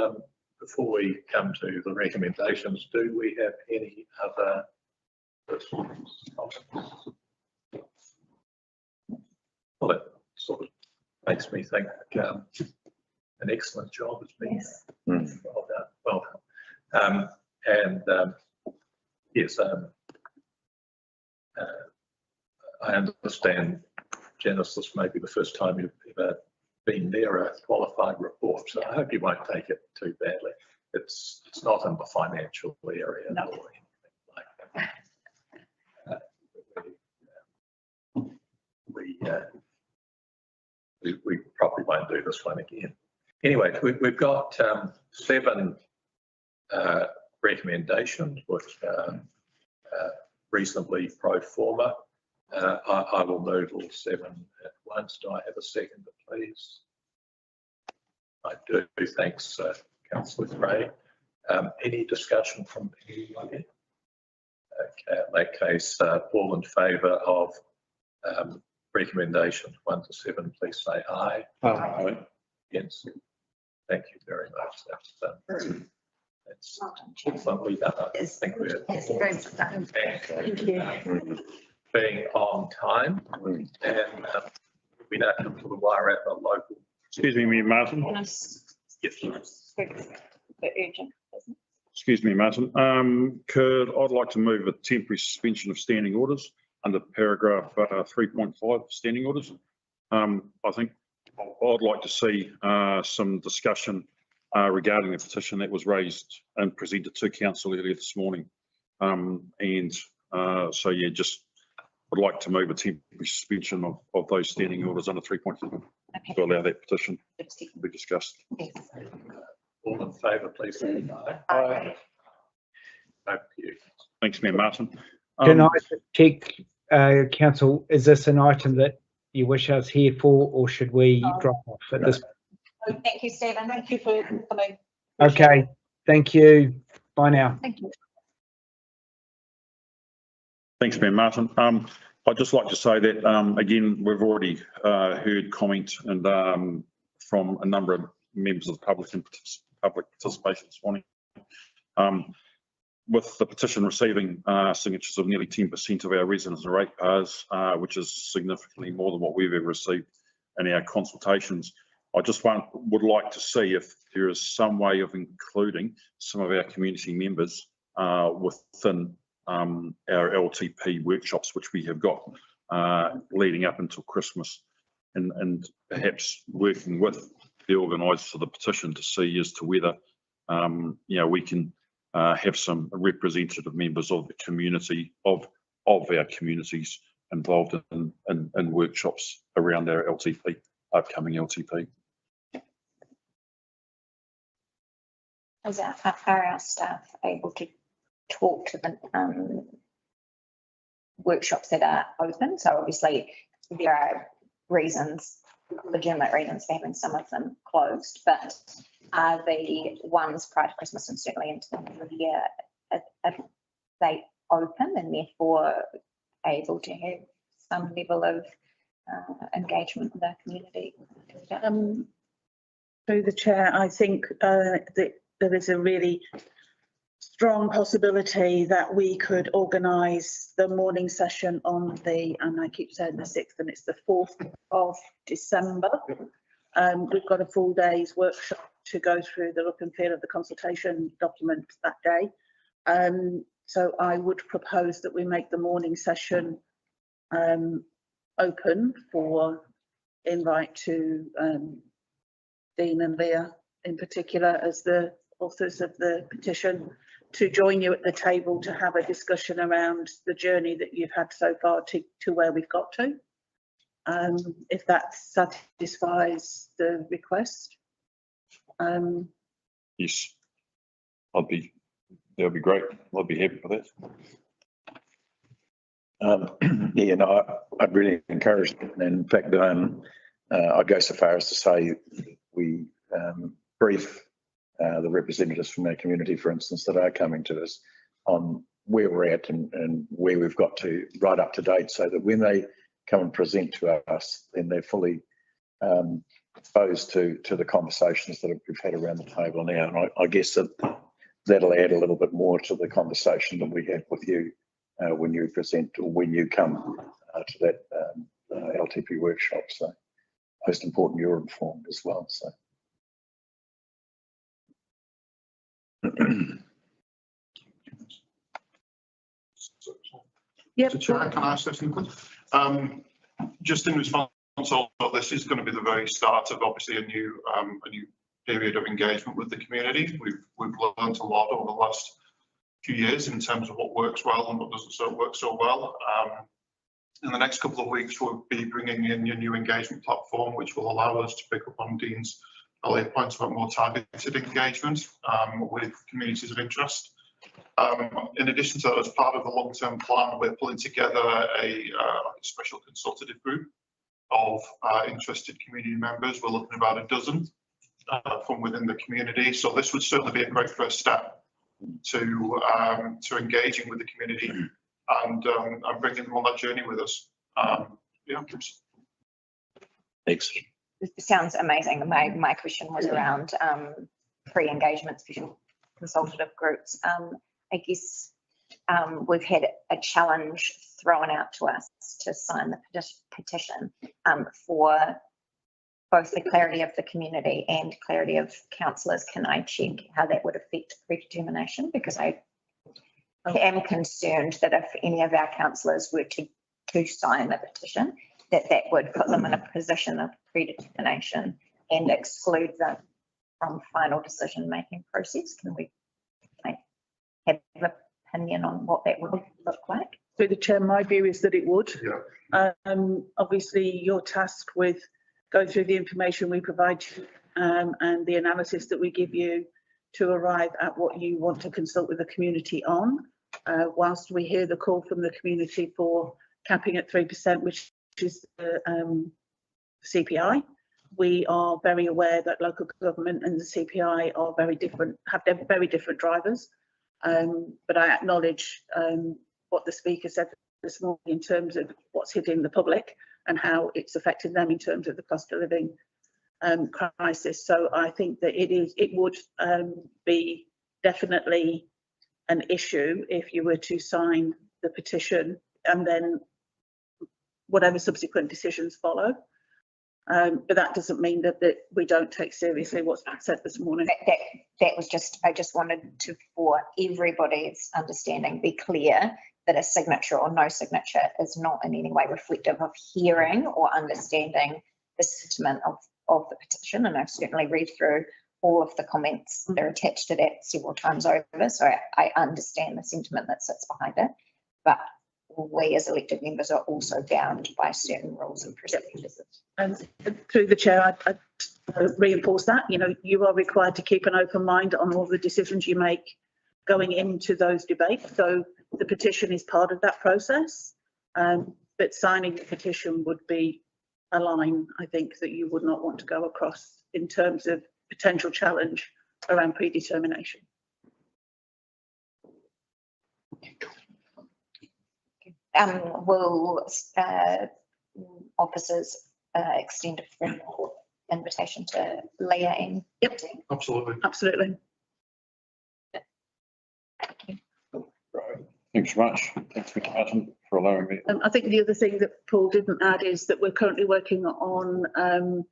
S3: before we come to the recommendations, do we have any other questions? Well, that sort of makes me think an excellent job has been done. Well done. Yes, I understand, Janice, this may be the first time you've ever been near a qualified report, so I hope you won't take it too badly. It's not in the financial area or anything like that. We probably won't do this one again. Anyway, we've got 7 recommendations, which are reasonably pro forma. I will move all 7 at once. Do I have a second, please? I do. Thanks, Councillor Gray. Any discussion from anyone here? Okay, in that case, all in favour of recommendations 1 to 7, please say aye.
S6: Aye.
S3: Yes. Thank you very much. That's lovely done. I think we're
S1: Thank you.
S3: being on time, and we now come to the Wairarapa local.
S5: Excuse me, Martin.
S3: Yes.
S5: Excuse me, Martin. I'd like to move a temporary suspension of standing orders under paragraph 3.5 standing orders. I think I'd like to see some discussion regarding the petition that was raised and presented to council earlier this morning. So yeah, just would like to move a temporary suspension of those standing orders under 3.7 to allow that petition to be discussed.
S3: All in favour, please say aye.
S1: Aye.
S3: Thank you.
S5: Thanks, Mayor Martin.
S19: Can I check, council, is this an item that you wish us here for, or should we drop off at this?
S1: Thank you, Stephen.
S17: Thank you for coming.
S19: Okay, thank you. Bye now.
S1: Thank you.
S5: Thanks, Mayor Martin. I'd just like to say that, again, we've already heard comment and from a number of members of the public and public participation this morning. With the petition receiving signatures of nearly 10% of our residents and ratepayers, which is significantly more than what we've ever received in our consultations, I just would like to see if there is some way of including some of our community members within our LTP workshops, which we have got leading up until Christmas, and perhaps working with the organisers of the petition to see as to whether we can have some representative members of the community of our communities involved in workshops around our LTP, upcoming LTP.
S1: Are our staff able to talk to the workshops that are open? So obviously there are reasons, legitimate reasons for having some of them closed, but are the ones prior to Christmas and certainly into the middle of the year, are they open and therefore able to have some level of engagement with our community?
S17: Through the chair, I think that there is a really strong possibility that we could organise the morning session on the, and I keep saying the 6th, and it's the 4th of December. We've got a full day's workshop to go through the look and feel of the consultation document that day. So I would propose that we make the morning session open for invite to Dean and Leah in particular as the authors of the petition to join you at the table to have a discussion around the journey that you've had so far to where we've got to. If that satisfies the request.
S5: Yes, that would be great. I'd be happy for that.
S4: Yeah, no, I'd really encourage it. And in fact, I'd go so far as to say we brief the representatives from our community, for instance, that are coming to us on where we're at and where we've got to right up to date, so that when they come and present to us, then they're fully exposed to the conversations that we've had around the table now. And I guess that'll add a little bit more to the conversation that we have with you when you present or when you come to that LTP workshop. So most important, you're informed as well. So.
S17: Yep.
S21: Mr. Chair, can I say something? Just in response, this is going to be the very start of obviously a new period of engagement with the community. We've learned a lot over the last few years in terms of what works well and what doesn't work so well. In the next couple of weeks, we'll be bringing in a new engagement platform, which will allow us to pick up on Dean's earlier points about more targeted engagement with communities of interest. In addition to that, as part of the long-term plan, we're pulling together a special consultative group of interested community members. We're looking at about a dozen from within the community. So this would certainly be a great first step to engaging with the community and bringing them on that journey with us. Yeah.
S4: Excellent.
S1: It sounds amazing. My question was around pre-engagement special consultative groups. I guess we've had a challenge thrown out to us to sign the petition for both the clarity of the community and clarity of councillors. Can I check how that would affect predetermination? Because I am concerned that if any of our councillors were to sign the petition, that would put them in a position of predetermination and exclude them from final decision-making process. Can we have an opinion on what that would look like?
S17: Through the chair, my view is that it would. Obviously, you're tasked with going through the information we provide you and the analysis that we give you to arrive at what you want to consult with the community on. Whilst we hear the call from the community for capping at 3%, which is the CPI, we are very aware that local government and the CPI are very different, have very different drivers. But I acknowledge what the speaker said this morning in terms of what's hitting the public and how it's affected them in terms of the cost of living crisis. So I think that it would be definitely an issue if you were to sign the petition and then whatever subsequent decisions follow. But that doesn't mean that we don't take seriously what's been said this morning.
S1: That was just, I just wanted to, for everybody's understanding, be clear that a signature or no signature is not in any way reflective of hearing or understanding the sentiment of the petition. And I've certainly read through all of the comments that are attached to that several times over. So I understand the sentiment that sits behind it. But we as elected members are also bound by certain rules and procedures.
S17: And through the chair, I reinforce that, you are required to keep an open mind on all the decisions you make going into those debates. So the petition is part of that process, but signing the petition would be a line, I think, that you would not want to go across in terms of potential challenge around predetermination.
S1: Will officers extend a formal invitation to Leah and?
S17: Yep.
S21: Absolutely.
S17: Absolutely.
S5: Thanks very much. Thanks, Mr. Martin, for allowing me.
S17: I think the other thing that Paul didn't add is that we're currently working on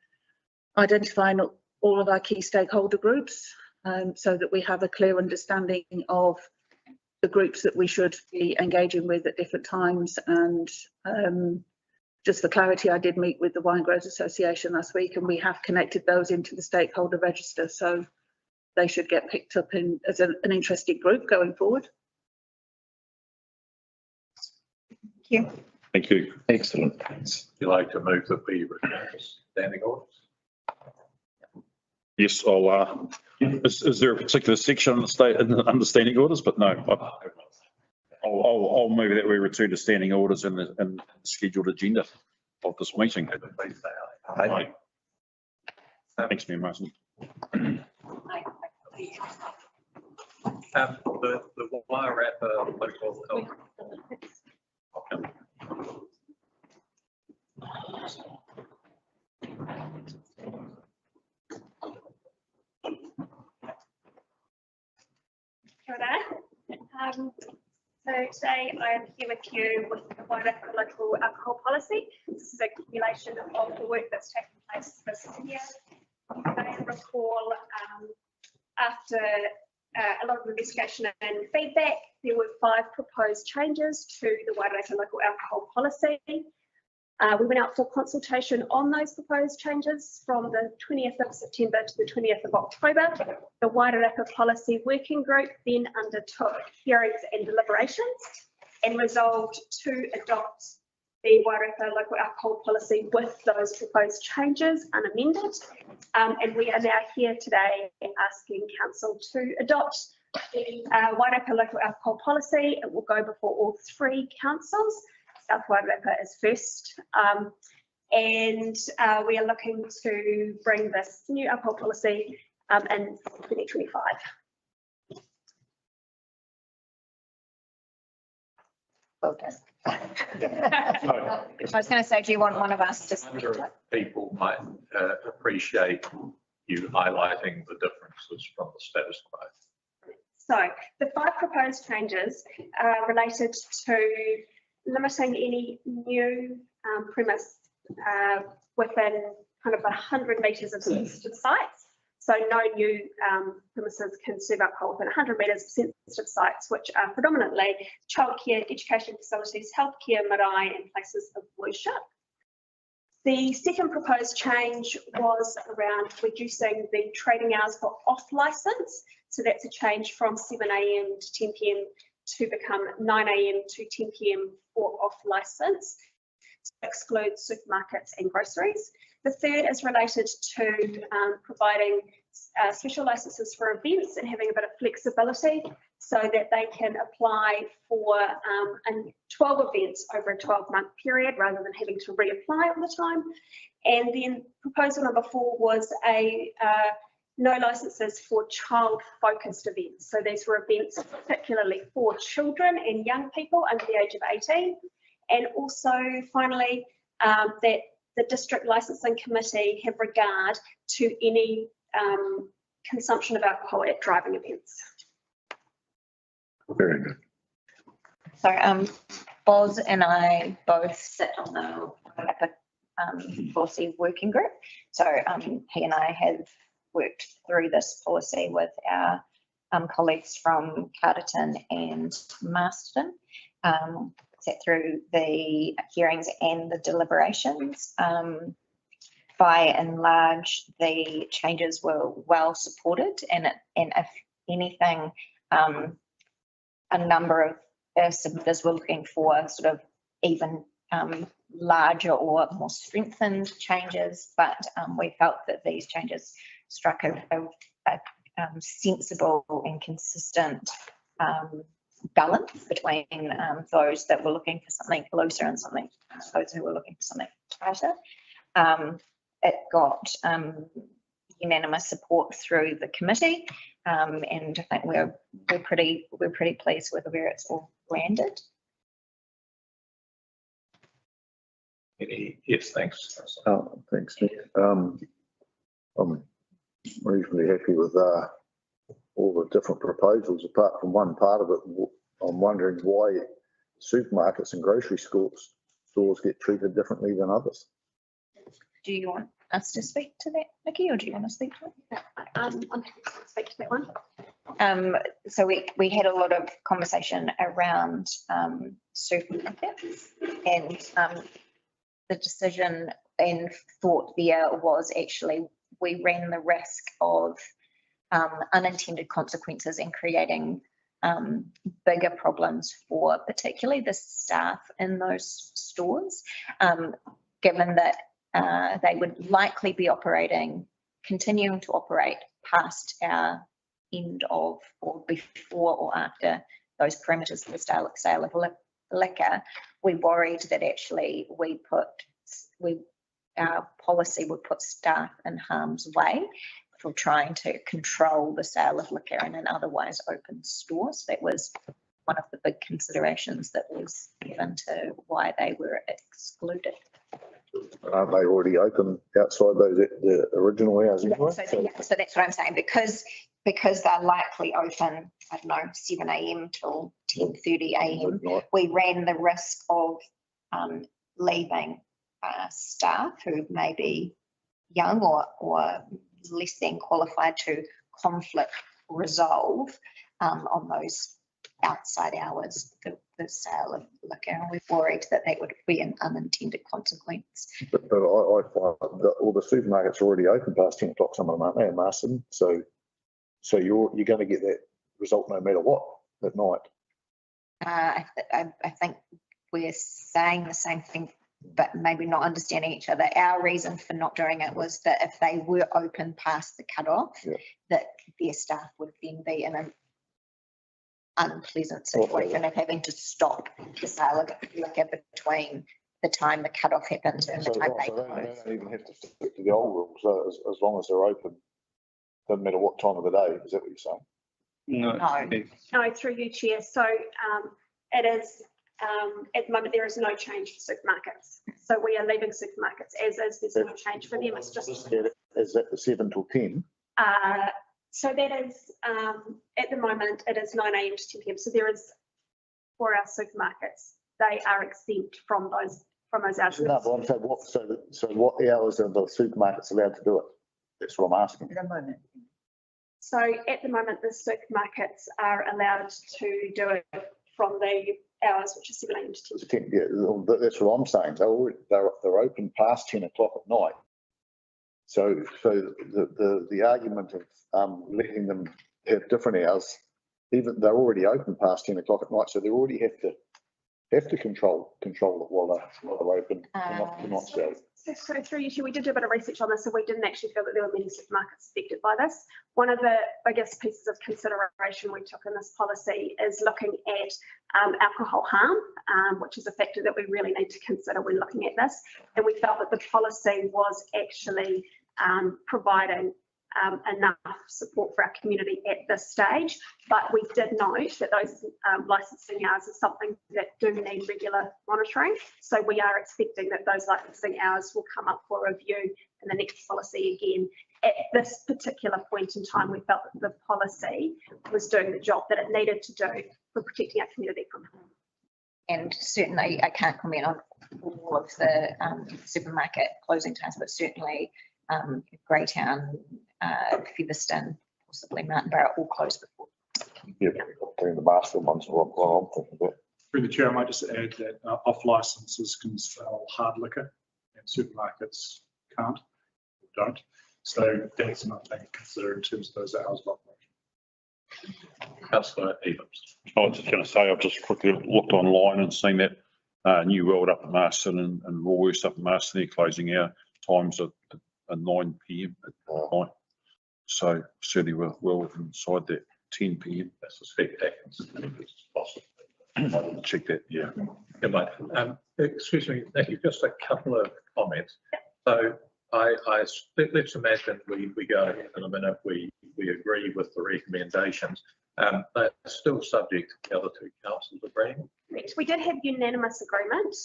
S17: identifying all of our key stakeholder groups so that we have a clear understanding of the groups that we should be engaging with at different times. And just for clarity, I did meet with the Wine Growers Association last week and we have connected those into the stakeholder register. So they should get picked up as an interesting group going forward.
S1: Thank you.
S5: Thank you.
S4: Excellent. Thanks.
S3: Would you like to move that we return to standing orders?
S5: Yes, is there a particular section on the understanding orders? But no, I'll move that we return to standing orders in the scheduled agenda of this meeting.
S3: Aye.
S5: Thanks, Mayor Martin.
S3: The wire wrapper local health.
S9: Kia ora. So today I am here with you with the Wairarapa local alcohol policy. This is a accumulation of the work that's taken place this year. You may recall after a lot of investigation and feedback, there were 5 proposed changes to the Wairarapa local alcohol policy. We went out for consultation on those proposed changes from the 20th of September to the 20th of October. The Wairarapa Policy Working Group then undertook hearings and deliberations and resolved to adopt the Wairarapa local alcohol policy with those proposed changes unamended. And we are now here today asking Council to adopt the Wairarapa local alcohol policy. It will go before all 3 councils. South Wairarapa is first, and we are looking to bring this new alcohol policy in 2025.
S1: Well done. I was going to say, do you want one of us to?
S3: People might appreciate you highlighting the differences from the status quo.
S9: So the 5 proposed changes are related to limiting any new premise within kind of 100 metres of sensitive sites. So no new premises can serve alcohol within 100 metres of sensitive sites, which are predominantly childcare, education facilities, healthcare, marae and places of worship. The second proposed change was around reducing the trading hours for off licence. So that's a change from 7 a.m. to 10 p.m. to become 9 a.m. to 10 p.m. for off licence. Excludes supermarkets and groceries. The third is related to providing special licenses for events and having a bit of flexibility so that they can apply for 12 events over a 12-month period rather than having to reapply all the time. And then proposal number 4 was no licenses for child-focused events. So these were events particularly for children and young people under the age of 18. And also finally, that the district licensing committee have regard to any consumption of alcohol at driving events.
S4: Very good.
S7: So Boz and I both sit on the policy working group. So he and I have worked through this policy with our colleagues from Carterton and Marston. Sat through the hearings and the deliberations. By and large, the changes were well supported, and if anything, a number of submitters were looking for sort of even larger or more strengthened changes, but we felt that these changes struck a sensible and consistent balance between those that were looking for something looser and those who were looking for something tighter. It got unanimous support through the committee, and I think we're pretty pleased with where it's all landed.
S3: Yes, thanks.
S6: Thanks, Nick. I'm reasonably happy with all the different proposals, apart from one part of it. I'm wondering why supermarkets and grocery stores get treated differently than others.
S7: Do you want us to speak to that, Nikki, or do you want to speak to it?
S9: I'm happy to speak to that one.
S7: So we had a lot of conversation around supermarkets, and the decision and thought there was actually we ran the risk of unintended consequences and creating bigger problems for particularly the staff in those stores, given that they would likely be continuing to operate past our end of or before or after those parameters for the sale of liquor. We worried that actually our policy would put staff in harm's way for trying to control the sale of liquor in an otherwise open store. So that was one of the big considerations that was given to why they were excluded.
S6: Aren't they already open outside the original hours anyway?
S7: So that's what I'm saying, because they're likely open, I don't know, 7 a.m. till 10:30 a.m. We ran the risk of leaving staff who may be young or less than qualified to conflict resolve on those outside hours, the sale of liquor, and we're worried that would be an unintended consequence.
S6: But I find that all the supermarkets are already open past 10 o'clock, some of them, aren't they, in Marston? So you're going to get that result no matter what at night.
S7: I think we're saying the same thing, but maybe not understanding each other. Our reason for not doing it was that if they were open past the cutoff, that their staff would then be in an unpleasant situation of having to stop the sale of liquor between the time the cutoff happened and the time they closed.
S6: They don't even have to stick to the old rules, so as long as they're open, doesn't matter what time of the day. Is that what you're saying?
S9: No, through you, Chair. So it is, at the moment, there is no change for supermarkets. So we are leaving supermarkets as is. There's no change for them. It's just.
S6: Is that the 7 till 10?
S9: So that is, at the moment, it is 9 a.m. to 10 p.m. So there is, for our supermarkets, they are exempt from those hours.
S6: No, but I'm saying so what hours are the supermarkets allowed to do it? That's what I'm asking.
S7: At the moment.
S9: So at the moment, the supermarkets are allowed to do it from the hours, which is 7 a.m. to 10.
S6: Yeah, that's what I'm saying. They're open past 10 o'clock at night. So the argument of letting them have different hours, even they're already open past 10 o'clock at night, so they already have to control it while they're open. They're not so.
S9: So through you, we did do a bit of research on this, and we didn't actually feel that there were many supermarkets affected by this. One of the biggest pieces of consideration we took in this policy is looking at alcohol harm, which is a factor that we really need to consider when looking at this. And we felt that the policy was actually providing enough support for our community at this stage, but we did note that those licensing hours is something that do need regular monitoring. So we are expecting that those licensing hours will come up for review in the next policy again. At this particular point in time, we felt that the policy was doing the job that it needed to do for protecting our community from harm.
S7: And certainly, I can't comment on all of the supermarket closing times, but certainly Greytown, Featherston, possibly Mountain Barrow, all closed before.
S6: Yeah, doing the master ones, what I'm thinking about.
S14: Through the chair, I might just add that off licenses can sell hard liquor and supermarkets can't, or don't. So that's another thing to consider in terms of those hours of operation.
S3: Councillor Evans.
S5: I was just going to say, I've just quickly looked online and seen that New World up at Marston and Woolworths up at Marston, they're closing our times at 9 p.m. at night. So certainly we're well inside that 10 p.m.
S3: I suspect Atkins is possible.
S5: I'll check that, yeah.
S3: Good mate. Excuse me, Nikki, just a couple of comments. So let's imagine we go in a minute, we agree with the recommendations. They're still subject to the other two councils agreeing.
S9: We did have unanimous agreement.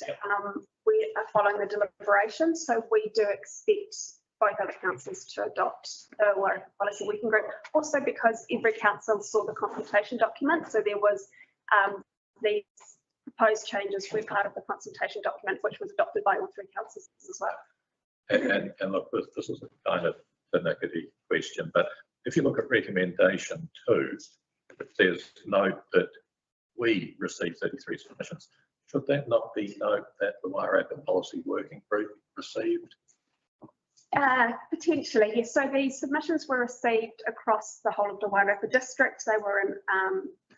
S9: We are following the deliberations, so we do expect both other councils to adopt the Wairarapa Policy Working Group. Also because every council saw the consultation document, so there was these proposed changes were part of the consultation document, which was adopted by all three councils as well.
S3: And look, this is a kind of pernickety question, but if you look at recommendation 2, it says note that we received 33 submissions. Should that not be note that the Wairarapa Policy Working Group received?
S9: Potentially, yes. So the submissions were received across the whole of the Wairarapa district. They were in,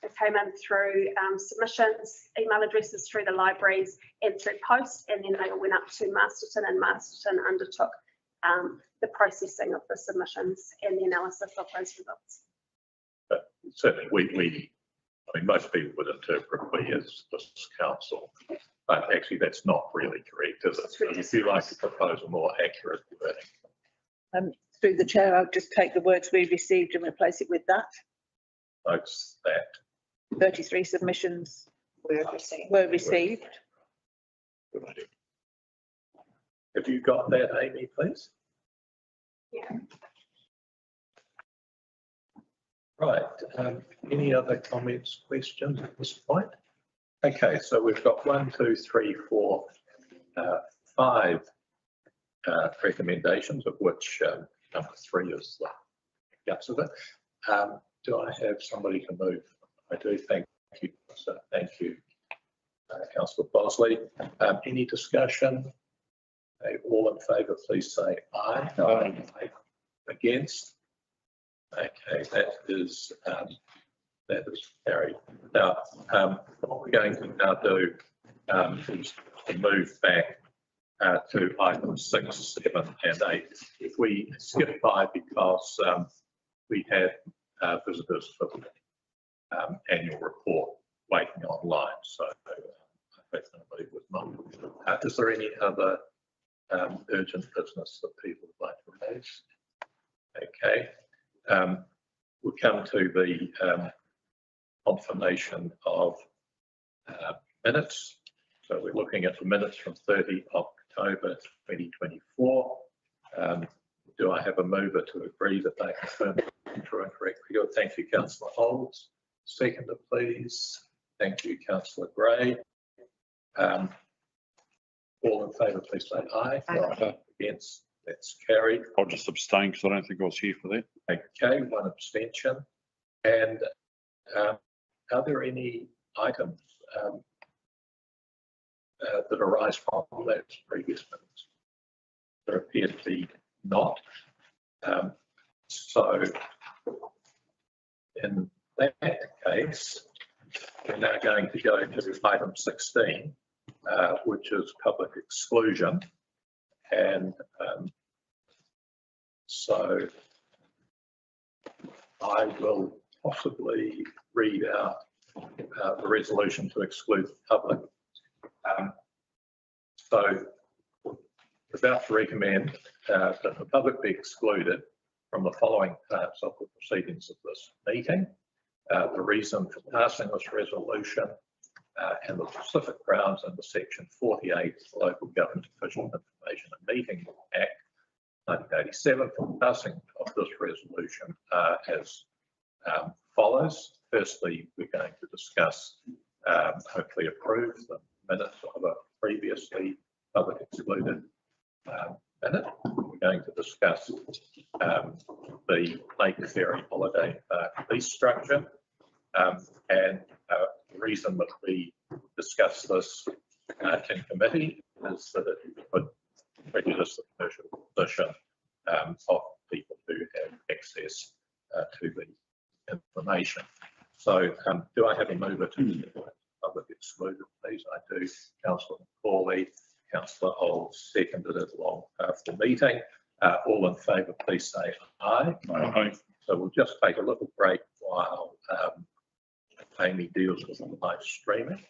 S9: they came in through submissions, email addresses through the libraries and through post, and then they all went up to Masterton, and Masterton undertook the processing of the submissions and the analysis of those results.
S3: But certainly I mean, most people would interpret we as this council, but actually that's not really correct, is it? So if you like to propose a more accurate wording.
S17: Through the chair, I'll just take the words we received and replace it with that.
S3: Notes that
S17: 33 submissions
S7: were received.
S3: Good idea. Have you got that, Amy, please?
S9: Yeah.
S3: Right. Any other comments, questions at this point? Okay, so we've got 1, 2, 3, 4, 5 recommendations, of which number 3 is the guts of it. Do I have somebody to move? I do. Thank you. So thank you, Councillor Bosley. Any discussion? Okay, all in favour, please say aye. Aye. Against? Okay, that is carried. Now, what we're going to now do is to move back to items 6, 7 and 8. If we skip by because we had visitors for the annual report waiting online, so I think nobody would mind. Is there any other urgent business that people would like to raise? Okay. We'll come to the confirmation of minutes. So we're looking at the minutes from 30 October 2024. Do I have a mover to agree that they confirm true and correct? Thank you, Councillor Holmes. Seconder, please. Thank you, Councillor Gray. All in favour, please say aye. Aye. Against? That's carried.
S5: I'll just abstain because I don't think I was here for that.
S3: Okay, 1 abstention. And are there any items that arise from that previous minutes? There appear to be not. So in that case, we're now going to go to item 16, which is public exclusion. And so I will possibly read out the resolution to exclude the public. So about to recommend that the public be excluded from the following parts of the proceedings of this meeting. The reason for passing this resolution and the specific grounds under section 48 of the Local Government Official Information and Meeting Act 1987 for passing of this resolution as follows. Firstly, we're going to discuss, hopefully approve the minutes of a previously public excluded minute. We're going to discuss the Lake Ferry Holiday Park lease structure. And the reason that we discuss this in committee is that it would prejudice the commercial position of people who have access to the information. So do I have a mover to public excluded, please? I do. Councillor Corley, Councillor Old seconded it along for the meeting. All in favour, please say aye.
S5: Aye.
S3: So we'll just take a little break while Amy deals with the live streaming.